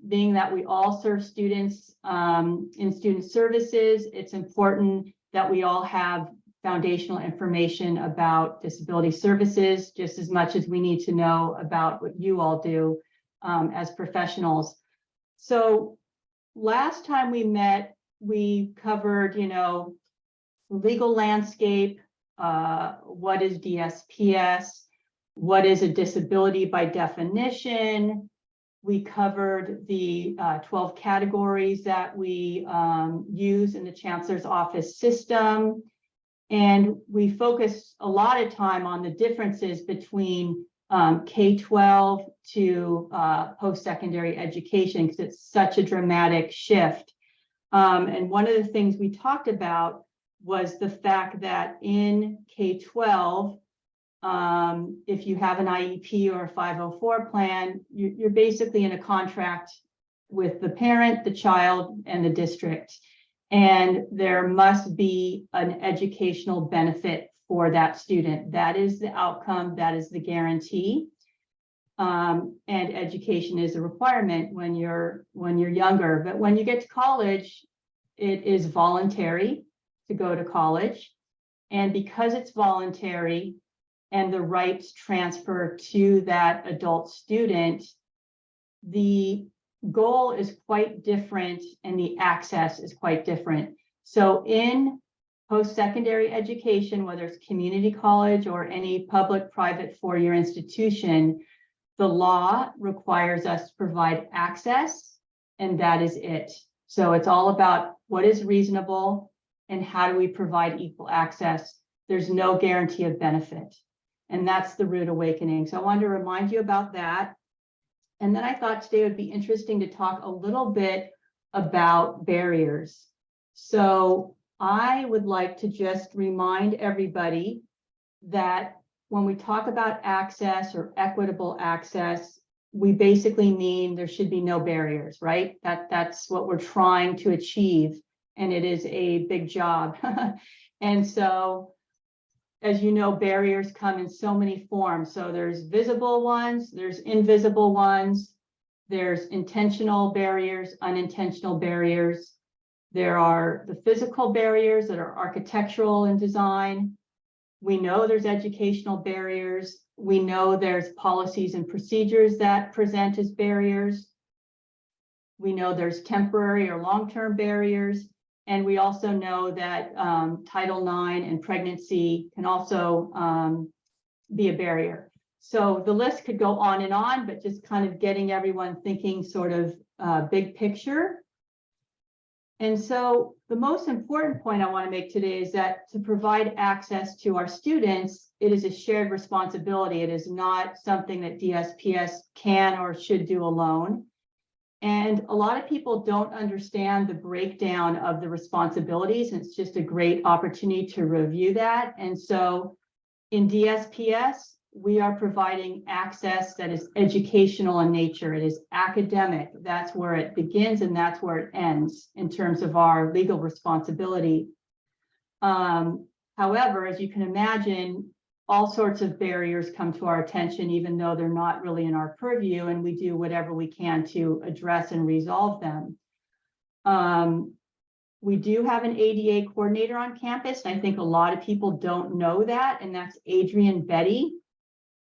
being that we all serve students in student services. It's important that we all have foundational information about disability services, just as much as we need to know about what you all do as professionals. So last time we met, we covered, legal landscape, what is DSPS, what is a disability by definition. We covered the 12 categories that we use in the Chancellor's Office system. And we focused a lot of time on the differences between K-12 to post-secondary education, because it's such a dramatic shift. And one of the things we talked about was the fact that in K-12, if you have an IEP or a 504 plan, you're basically in a contract with the parent, the child, and the district. And there must be an educational benefit for that student. That is the outcome, that is the guarantee. And education is a requirement when you're younger. But when you get to college, it is voluntary to go to college. And because it's voluntary and the rights transfer to that adult student, the goal is quite different and the access is quite different. So in post-secondary education, whether it's community college or any public, private, four-year institution, the law requires us to provide access, and that is it. So it's all about what is reasonable and how do we provide equal access. There's no guarantee of benefit. And that's the rude awakening. So I wanted to remind you about that. And then I thought today would be interesting to talk a little bit about barriers. So I would like to just remind everybody that when we talk about access or equitable access, we basically mean there should be no barriers, right? That's what we're trying to achieve. And it is a big job. And so, as you know, barriers come in so many forms. So there's visible ones, there's invisible ones, there's intentional barriers, unintentional barriers. There are the physical barriers that are architectural in design. We know there's educational barriers. We know there's policies and procedures that present as barriers. We know there's temporary or long-term barriers. And we also know that Title IX and pregnancy can also be a barrier. So the list could go on and on, but just kind of getting everyone thinking sort of big picture. And so the most important point I want to make today is that to provide access to our students, it is a shared responsibility. It is not something that DSPS can or should do alone. And a lot of people don't understand the breakdown of the responsibilities. And it's just a great opportunity to review that. And so in DSPS, we are providing access that is educational in nature. It is academic. That's where it begins and that's where it ends in terms of our legal responsibility. However, as you can imagine, all sorts of barriers come to our attention, even though they're not really in our purview, and we do whatever we can to address and resolve them. We do have an ADA coordinator on campus. And I think a lot of people don't know that, and that's Adrian Betty.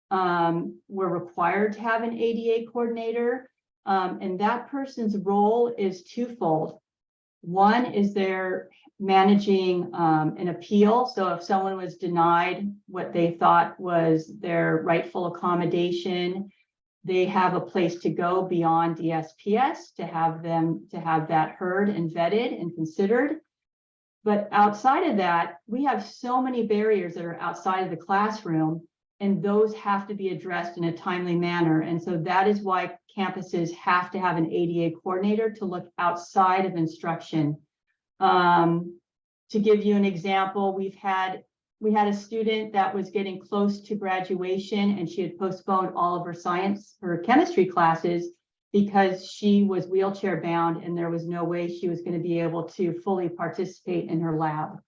We're required to have an ADA coordinator, and that person's role is twofold. One is they're managing an appeal. So if someone was denied what they thought was their rightful accommodation, they have a place to go beyond DSPS to have that heard and vetted and considered. But outside of that, we have so many barriers that are outside of the classroom, and those have to be addressed in a timely manner. And so that is why campuses have to have an ADA coordinator to look outside of instruction. To give you an example, we had a student that was getting close to graduation, and she had postponed all of her chemistry classes because she was wheelchair bound and there was no way she was going to be able to fully participate in her lab.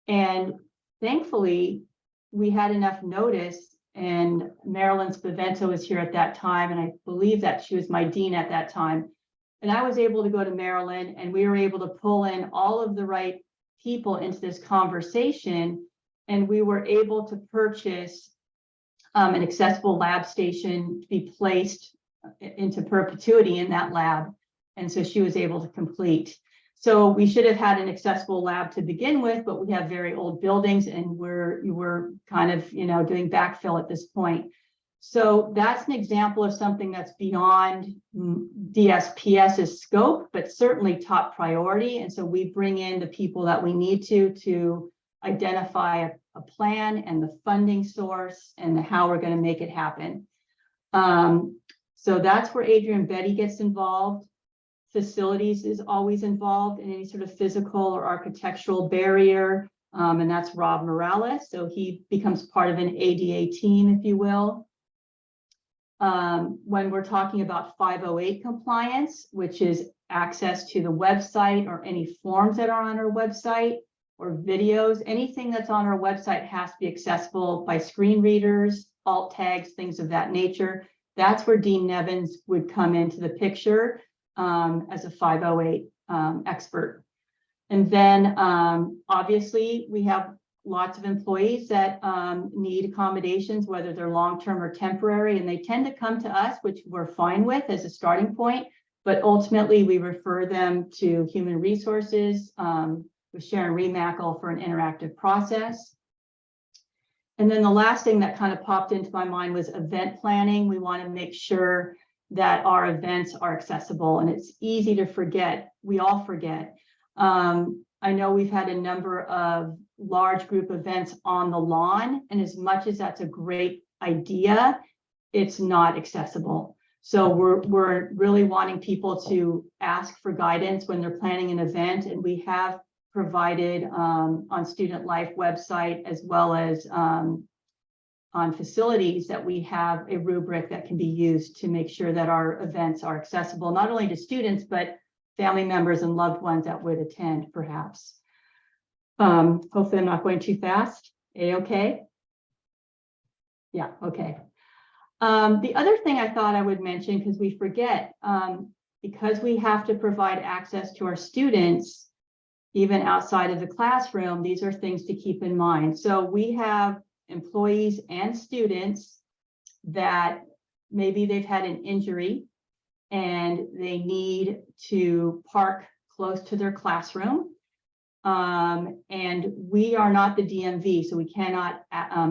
And thankfully, we had enough notice, and Marilyn Spavento was here at that time, and I believe that she was my dean at that time. And I was able to go to Maryland, and we were able to pull in all of the right people into this conversation, and we were able to purchase an accessible lab station to be placed into perpetuity in that lab. And so she was able to complete. So we should have had an accessible lab to begin with, but we have very old buildings, and we're kind of, doing backfill at this point. So that's an example of something that's beyond DSPS's scope, but certainly top priority. And so we bring in the people that we need to identify a plan and the funding source and how we're going to make it happen. So that's where Adrian Betty gets involved. Facilities is always involved in any sort of physical or architectural barrier. And that's Rob Morales. So he becomes part of an ADA team, if you will. When we're talking about 508 compliance, which is access to the website or any forms that are on our website or videos, anything that's on our website has to be accessible by screen readers, alt tags, things of that nature. That's where Dean Nevins would come into the picture as a 508 expert. And then obviously we have lots of employees that need accommodations, whether they're long-term or temporary, and they tend to come to us, which we're fine with as a starting point, but ultimately we refer them to human resources with Sharon Remackle for an interactive process. And then the last thing that kind of popped into my mind was event planning. We want to make sure that our events are accessible, and it's easy to forget. We all forget. I know we've had a number of large group events on the lawn, and as much as that's a great idea, it's not accessible. So we're really wanting people to ask for guidance when they're planning an event, and we have provided on Student Life website as well as on facilities that we have a rubric that can be used to make sure that our events are accessible, not only to students, but family members and loved ones that would attend, perhaps. Hopefully I'm not going too fast. Okay? Yeah, okay. The other thing I thought I would mention, because we forget, because we have to provide access to our students, even outside of the classroom, these are things to keep in mind. So we have employees and students that maybe they've had an injury and they need to park close to their classroom. And we are not the DMV, so we cannot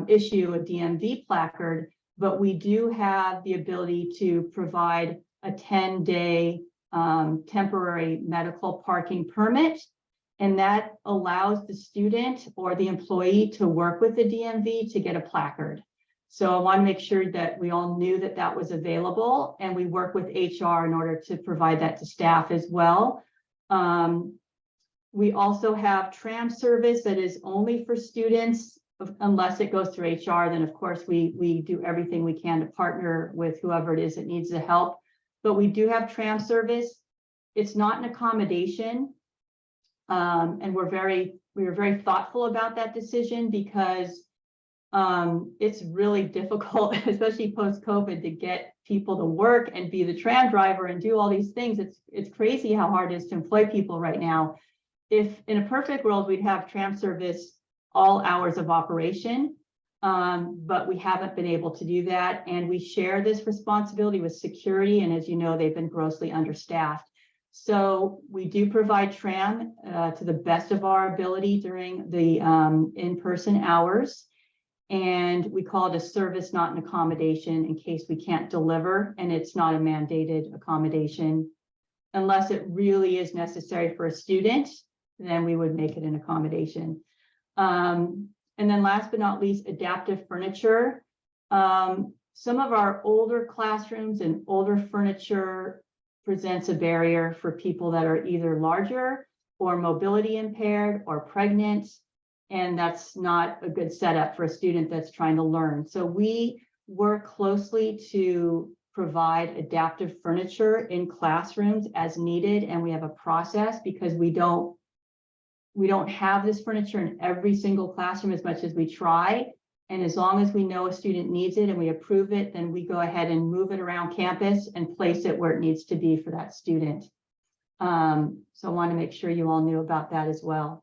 issue a DMV placard, but we do have the ability to provide a 10-day temporary medical parking permit. And that allows the student or the employee to work with the DMV to get a placard. So I want to make sure that we all knew that that was available, and we work with HR in order to provide that to staff as well. We also have tram service that is only for students unless it goes through HR. Then of course we do everything we can to partner with whoever it is that needs the help. But we do have tram service. It's not an accommodation. And we were very thoughtful about that decision because it's really difficult, especially post-COVID, to get people to work and be the tram driver and do all these things. It's crazy how hard it is to employ people right now. If in a perfect world, we'd have tram service all hours of operation, but we haven't been able to do that. And we share this responsibility with security. And as you know, they've been grossly understaffed. So we do provide tram to the best of our ability during the in-person hours. And we call it a service, not an accommodation, in case we can't deliver, and it's not a mandated accommodation. Unless it really is necessary for a student, then we would make it an accommodation. And then last but not least, adaptive furniture. Some of our older classrooms and older furniture presents a barrier for people that are either larger or mobility impaired or pregnant. And that's not a good setup for a student that's trying to learn. So we work closely to provide adaptive furniture in classrooms as needed. And we have a process because we don't have this furniture in every single classroom as much as we try. And as long as we know a student needs it and we approve it, then we go ahead and move it around campus and place it where it needs to be for that student. So I want to make sure you all knew about that as well.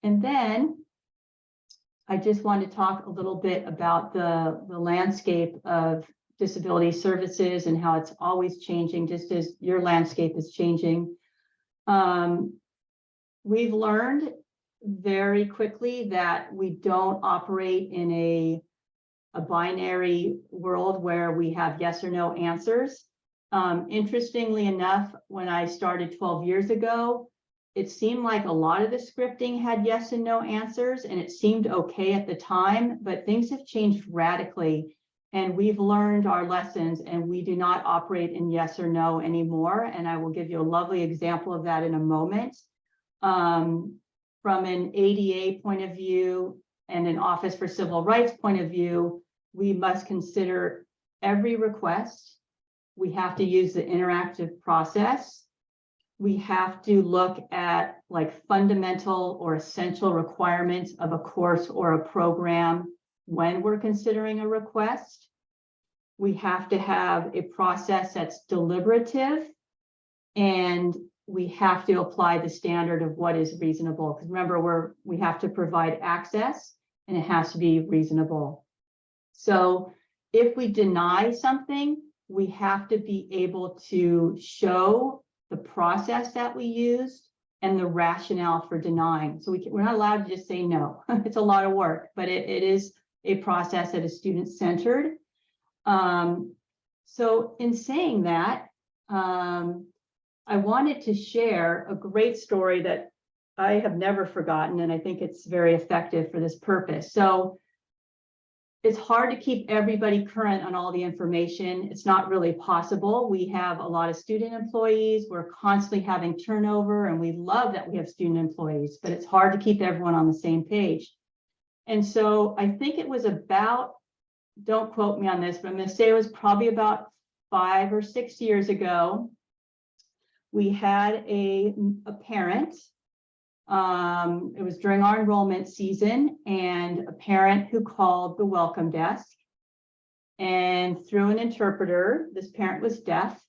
And then I just want to talk a little bit about the landscape of disability services and how it's always changing, just as your landscape is changing. We've learned very quickly that we don't operate in a binary world where we have yes or no answers. Interestingly enough, when I started 12 years ago, it seemed like a lot of the scripting had yes and no answers, and it seemed okay at the time, but things have changed radically, and we've learned our lessons, and we do not operate in yes or no anymore. And I will give you a lovely example of that in a moment. From an ADA point of view and an Office for Civil Rights point of view, we must consider every request. We have to use the interactive process. We have to look at like fundamental or essential requirements of a course or a program when we're considering a request. We have to have a process that's deliberative, and we have to apply the standard of what is reasonable. Because remember, we have to provide access and it has to be reasonable. So if we deny something, we have to be able to show the process that we used and the rationale for denying. So we're not allowed to just say no. It's a lot of work, but it is a process that is student-centered. So in saying that, I wanted to share a great story that I have never forgotten, and I think it's very effective for this purpose. So it's hard to keep everybody current on all the information. It's not really possible. We have a lot of student employees. We're constantly having turnover, and we love that we have student employees, but it's hard to keep everyone on the same page. And so I think it was about, don't quote me on this, but I'm going to say it was probably about 5 or 6 years ago. We had a parent. It was during our enrollment season, and a parent who called the welcome desk, and through an interpreter, this parent was deaf,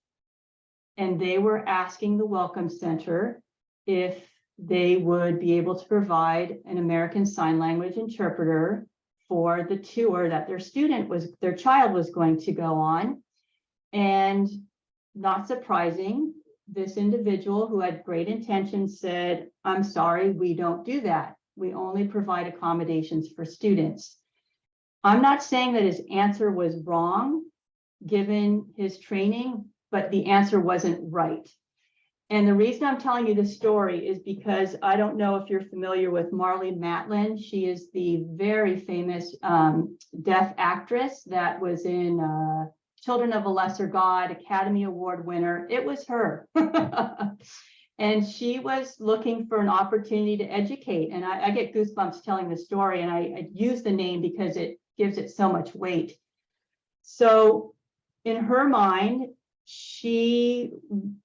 and they were asking the Welcome Center if they would be able to provide an American Sign Language interpreter for the tour that their child was going to go on. And not surprising, this individual who had great intentions said, "I'm sorry, we don't do that. We only provide accommodations for students." I'm not saying that his answer was wrong, given his training, but the answer wasn't right. And the reason I'm telling you this story is because I don't know if you're familiar with Marlee Matlin. She is the very famous deaf actress that was in Children of a Lesser God, Academy Award winner. It was her. And she was looking for an opportunity to educate. And I get goosebumps telling the story, and I use the name because it gives it so much weight. So in her mind, she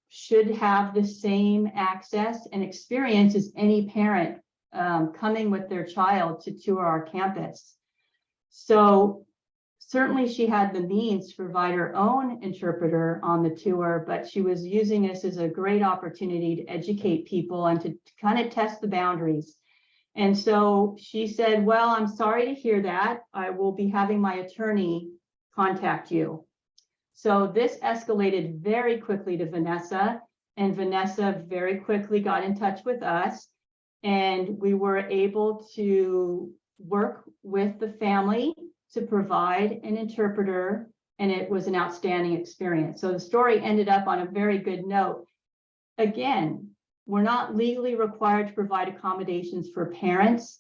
should have the same access and experience as any parent coming with their child to tour our campus. So certainly she had the means to provide her own interpreter on the tour, but she was using this as a great opportunity to educate people and to kind of test the boundaries. And so she said, well, I'm sorry to hear that. I will be having my attorney contact you. So this escalated very quickly to Vanessa, and Vanessa very quickly got in touch with us, and we were able to work with the family to provide an interpreter, and it was an outstanding experience. So the story ended up on a very good note. Again, we're not legally required to provide accommodations for parents,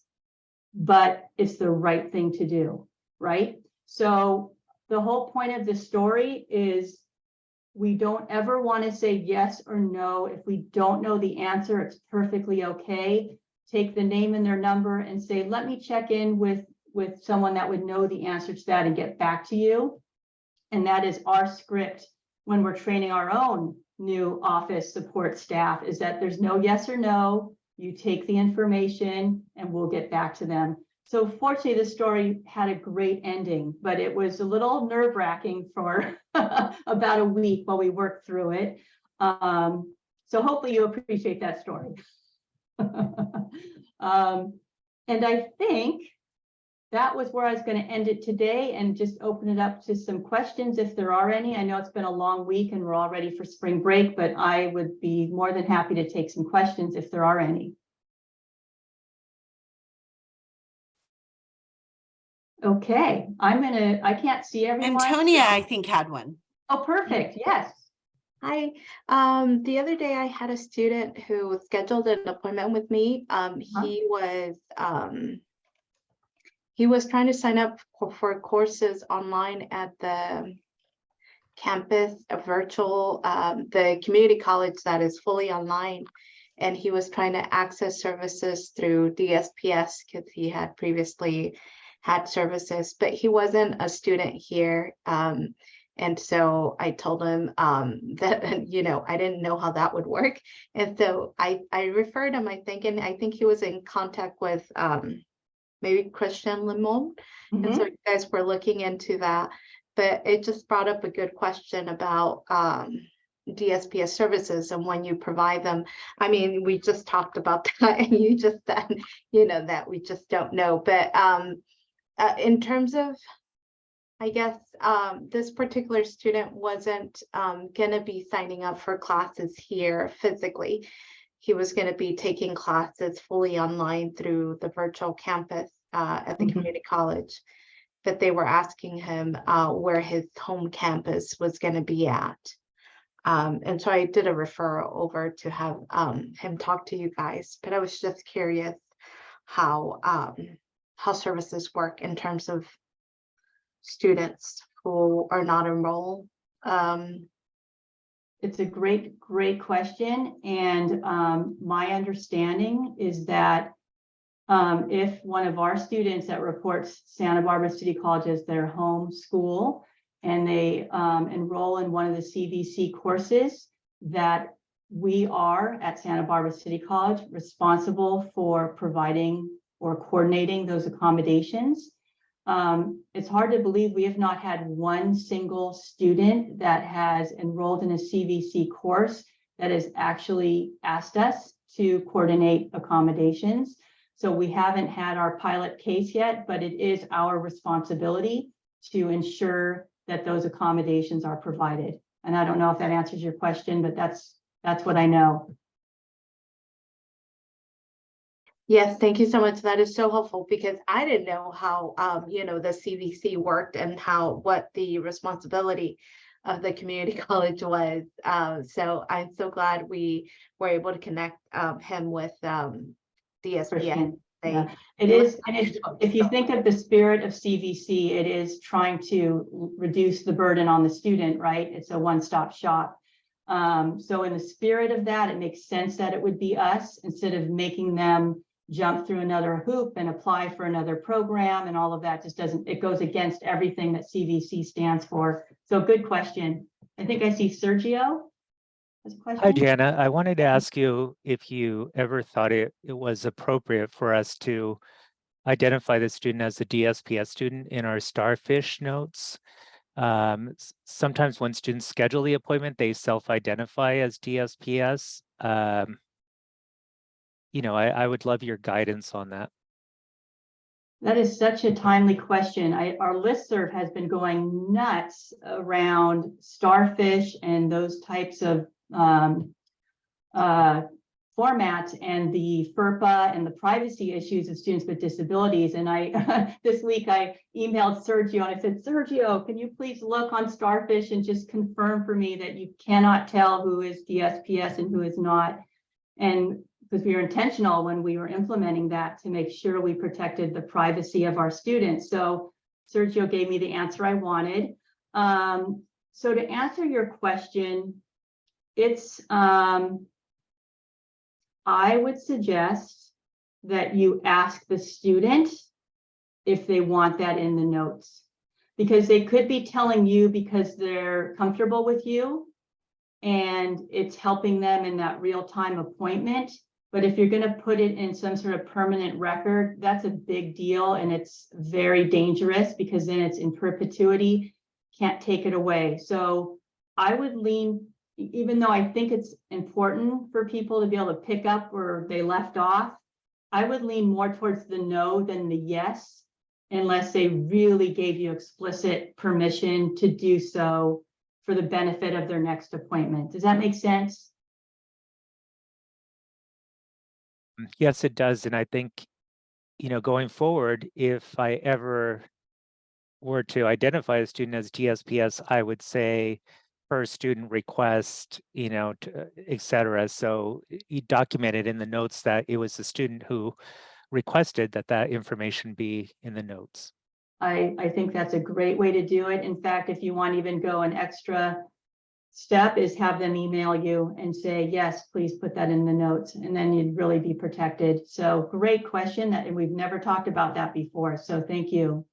but it's the right thing to do, right? So the whole point of this story is we don't ever want to say yes or no. If we don't know the answer, it's perfectly okay. Take the name and their number and say, let me check in with someone that would know the answer to that and get back to you. And that is our script when we're training our own new office support staff, is that there's no yes or no. You take the information and we'll get back to them. So fortunately, the story had a great ending, but it was a little nerve-wracking for about a week while we worked through it. So hopefully you appreciate that story. And I think that was where I was going to end it today and just open it up to some questions if there are any. I know it's been a long week and we're all ready for spring break, but I would be more than happy to take some questions if there are any. Okay, I can't see everyone. Antonia, I think, had one. Oh, perfect. Yes. Hi. The other day I had a student who scheduled an appointment with me. He was trying to sign up for courses online at the campus, a virtual, the community college that is fully online. And he was trying to access services through DSPS because he had previously had services, but he wasn't a student here. And so I told him that, you know, I didn't know how that would work. And so I referred him, I think he was in contact with maybe Christian Limon. And so you guys were looking into that, but it just brought up a good question about DSPS services and when you provide them. I mean, we just talked about that and you just said, you know, that we just don't know. But in terms of, I guess this particular student wasn't going to be signing up for classes here physically. He was going to be taking classes fully online through the virtual campus at the community college. But they were asking him where his home campus was going to be at. And so I did a referral over to have him talk to you guys. But I was just curious how services work in terms of students who are not enrolled. It's a great question. And my understanding is that if one of our students that reports Santa Barbara City College as their home school, and they enroll in one of the CVC courses, that we are at Santa Barbara City College responsible for providing or coordinating those accommodations. It's hard to believe we have not had one single student that has enrolled in a CVC course that has actually asked us to coordinate accommodations. So we haven't had our pilot case yet, but it is our responsibility to ensure that those accommodations are provided. And I don't know if that answers your question, but that's what I know. Yes, thank you so much. That is so helpful because I didn't know how, the CVC worked and what the responsibility of the community college was. So I'm so glad we were able to connect him with DSPS. Christian, They- yeah. It is, and if you think of the spirit of CVC, it is trying to reduce the burden on the student, right? It's a one-stop shop. So in the spirit of that, it makes sense that it would be us instead of making them jump through another hoop and apply for another program, and all of that just doesn't, it goes against everything that CVC stands for. So good question. I think I see Sergio has a question. Hi, Jana. I wanted to ask you if you ever thought it was appropriate for us to identify the student as a DSPS student in our Starfish notes. Sometimes when students schedule the appointment, they self-identify as DSPS. I would love your guidance on that. That is such a timely question. Our listserv has been going nuts around Starfish and those types of formats and the FERPA and the privacy issues of students with disabilities. And this week I emailed Sergio and I said, Sergio, can you please look on Starfish and just confirm for me that you cannot tell who is DSPS and who is not? And because we were intentional when we were implementing that to make sure we protected the privacy of our students. So Sergio gave me the answer I wanted. So to answer your question, it's, I would suggest that you ask the student if they want that in the notes, because they could be telling you because they're comfortable with you and it's helping them in that real-time appointment. But if you're going to put it in some sort of permanent record, that's a big deal and it's very dangerous because then it's in perpetuity, can't take it away. So I would lean, even though I think it's important for people to be able to pick up where they left off, I would lean more towards the no than the yes, unless they really gave you explicit permission to do so for the benefit of their next appointment. Does that make sense? Yes, it does. And I think, going forward, if I ever were to identify a student as DSPS, I would say per student request, et cetera. So you documented in the notes that it was the student who requested that information be in the notes. I think that's a great way to do it. In fact, if you want to even go an extra step is have them email you and say, yes, please put that in the notes, and then you'd really be protected. So great question, and we've never talked about that before. So thank you.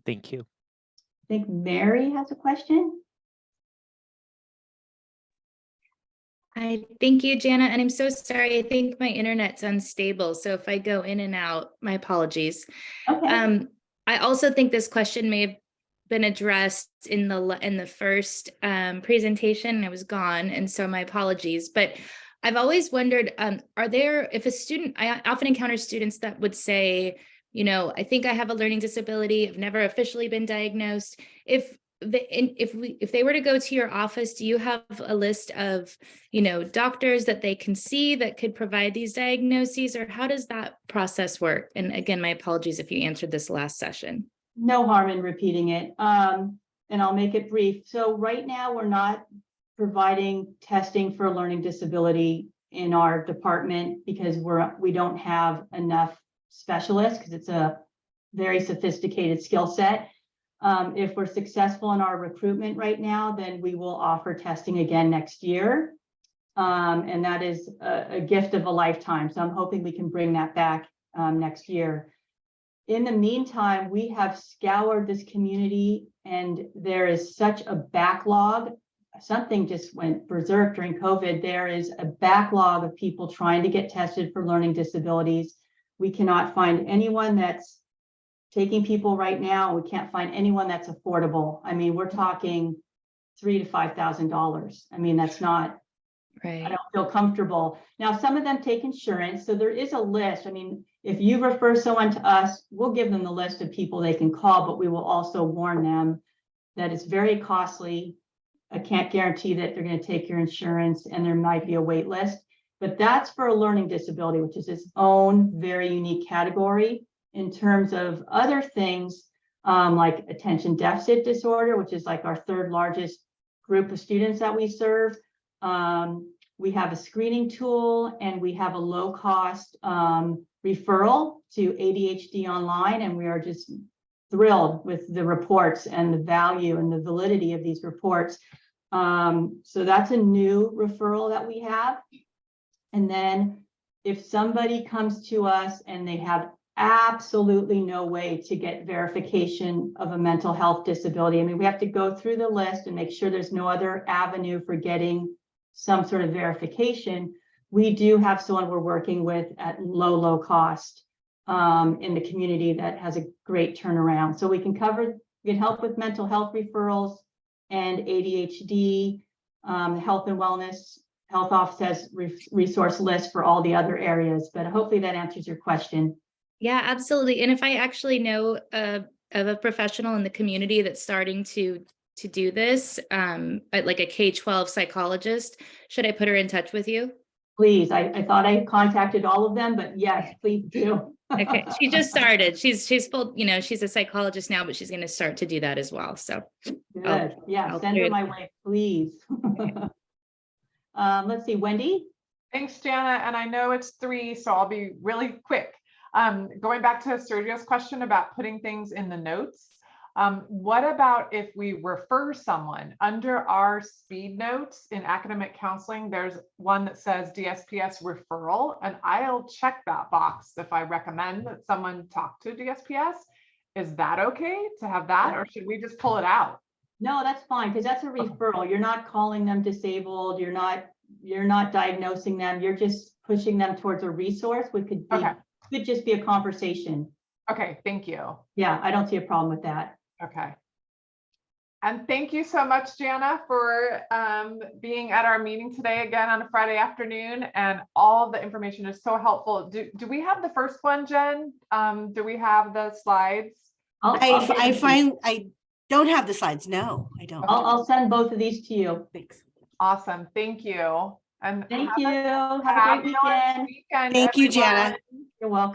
Thank you. I think Mary has a question. Hi, thank you, Jana. And I'm so sorry. I think my internet's unstable. So if I go in and out, my apologies. Okay. I also think this question may have been addressed in the first presentation. I was gone, and so my apologies. But I've always wondered, if a student, I often encounter students that would say, I think I have a learning disability. I've never officially been diagnosed. If they were to go to your office, do you have a list of, doctors that they can see that could provide these diagnoses, or how does that process work? And again, my apologies if you answered this last session. No harm in repeating it. And I'll make it brief. So right now we're not providing testing for a learning disability in our department because we don't have enough specialists, because it's a very sophisticated skill set. If we're successful in our recruitment right now, then we will offer testing again next year. And that is a gift of a lifetime. So I'm hoping we can bring that back next year. In the meantime, we have scoured this community and there is such a backlog. Something just went berserk during COVID. There is a backlog of people trying to get tested for learning disabilities. We cannot find anyone that's taking people right now. We can't find anyone that's affordable. I mean, we're talking $3,000 to $5,000. I mean, that's not, right. I don't feel comfortable. Now, some of them take insurance. So there is a list. I mean, if you refer someone to us, we'll give them the list of people they can call, but we will also warn them that it's very costly. I can't guarantee that they're going to take your insurance and there might be a wait list. But that's for a learning disability, which is its own very unique category. In terms of other things, like attention deficit disorder, which is like our third largest group of students that we serve. We have a screening tool, and we have a low cost referral to ADHD Online, and we are just thrilled with the reports and the value and the validity of these reports. So that's a new referral that we have. And then if somebody comes to us and they have absolutely no way to get verification of a mental health disability, I mean, we have to go through the list and make sure there's no other avenue for getting some sort of verification. We do have someone we're working with at low cost in the community that has a great turnaround. So we can help with mental health referrals and ADHD. Health and wellness, health office has resource lists for all the other areas, but hopefully that answers your question. Yeah, absolutely. And if I actually know of a professional in the community that's starting to do this, like a K-12 psychologist, should I put her in touch with you? Please, I thought I contacted all of them, but yes, please do. Okay, she just started. She's full, she's a psychologist now, but she's going to start to do that as well. So Good. Yeah, I'll send clear her it. my way, please. Let's see, Wendy? Thanks, Jana. And I know it's 3, so I'll be really quick. Going back to Sergio's question about putting things in the notes. What about if we refer someone under our speed notes in academic counseling? There's one that says DSPS referral, and I'll check that box if I recommend that someone talk to DSPS. Is that okay to have that, or should we just pull it out? No, that's fine, because that's a referral. You're not calling them disabled. You're not diagnosing them. You're just pushing them towards a resource, which could be, could just be a conversation. Okay, thank you. Yeah, I don't see a problem with that. Okay. And thank you so much, Jana, for being at our meeting today again on a Friday afternoon. And all the information is so helpful. Do we have the first one, Jen? Do we have the slides? I don't have the slides. No, I don't. I'll send both of these to you. Thanks. Awesome. Thank you. And Thank you. Have a great weekend. weekend. Thank you, everyone. Jana. You're welcome.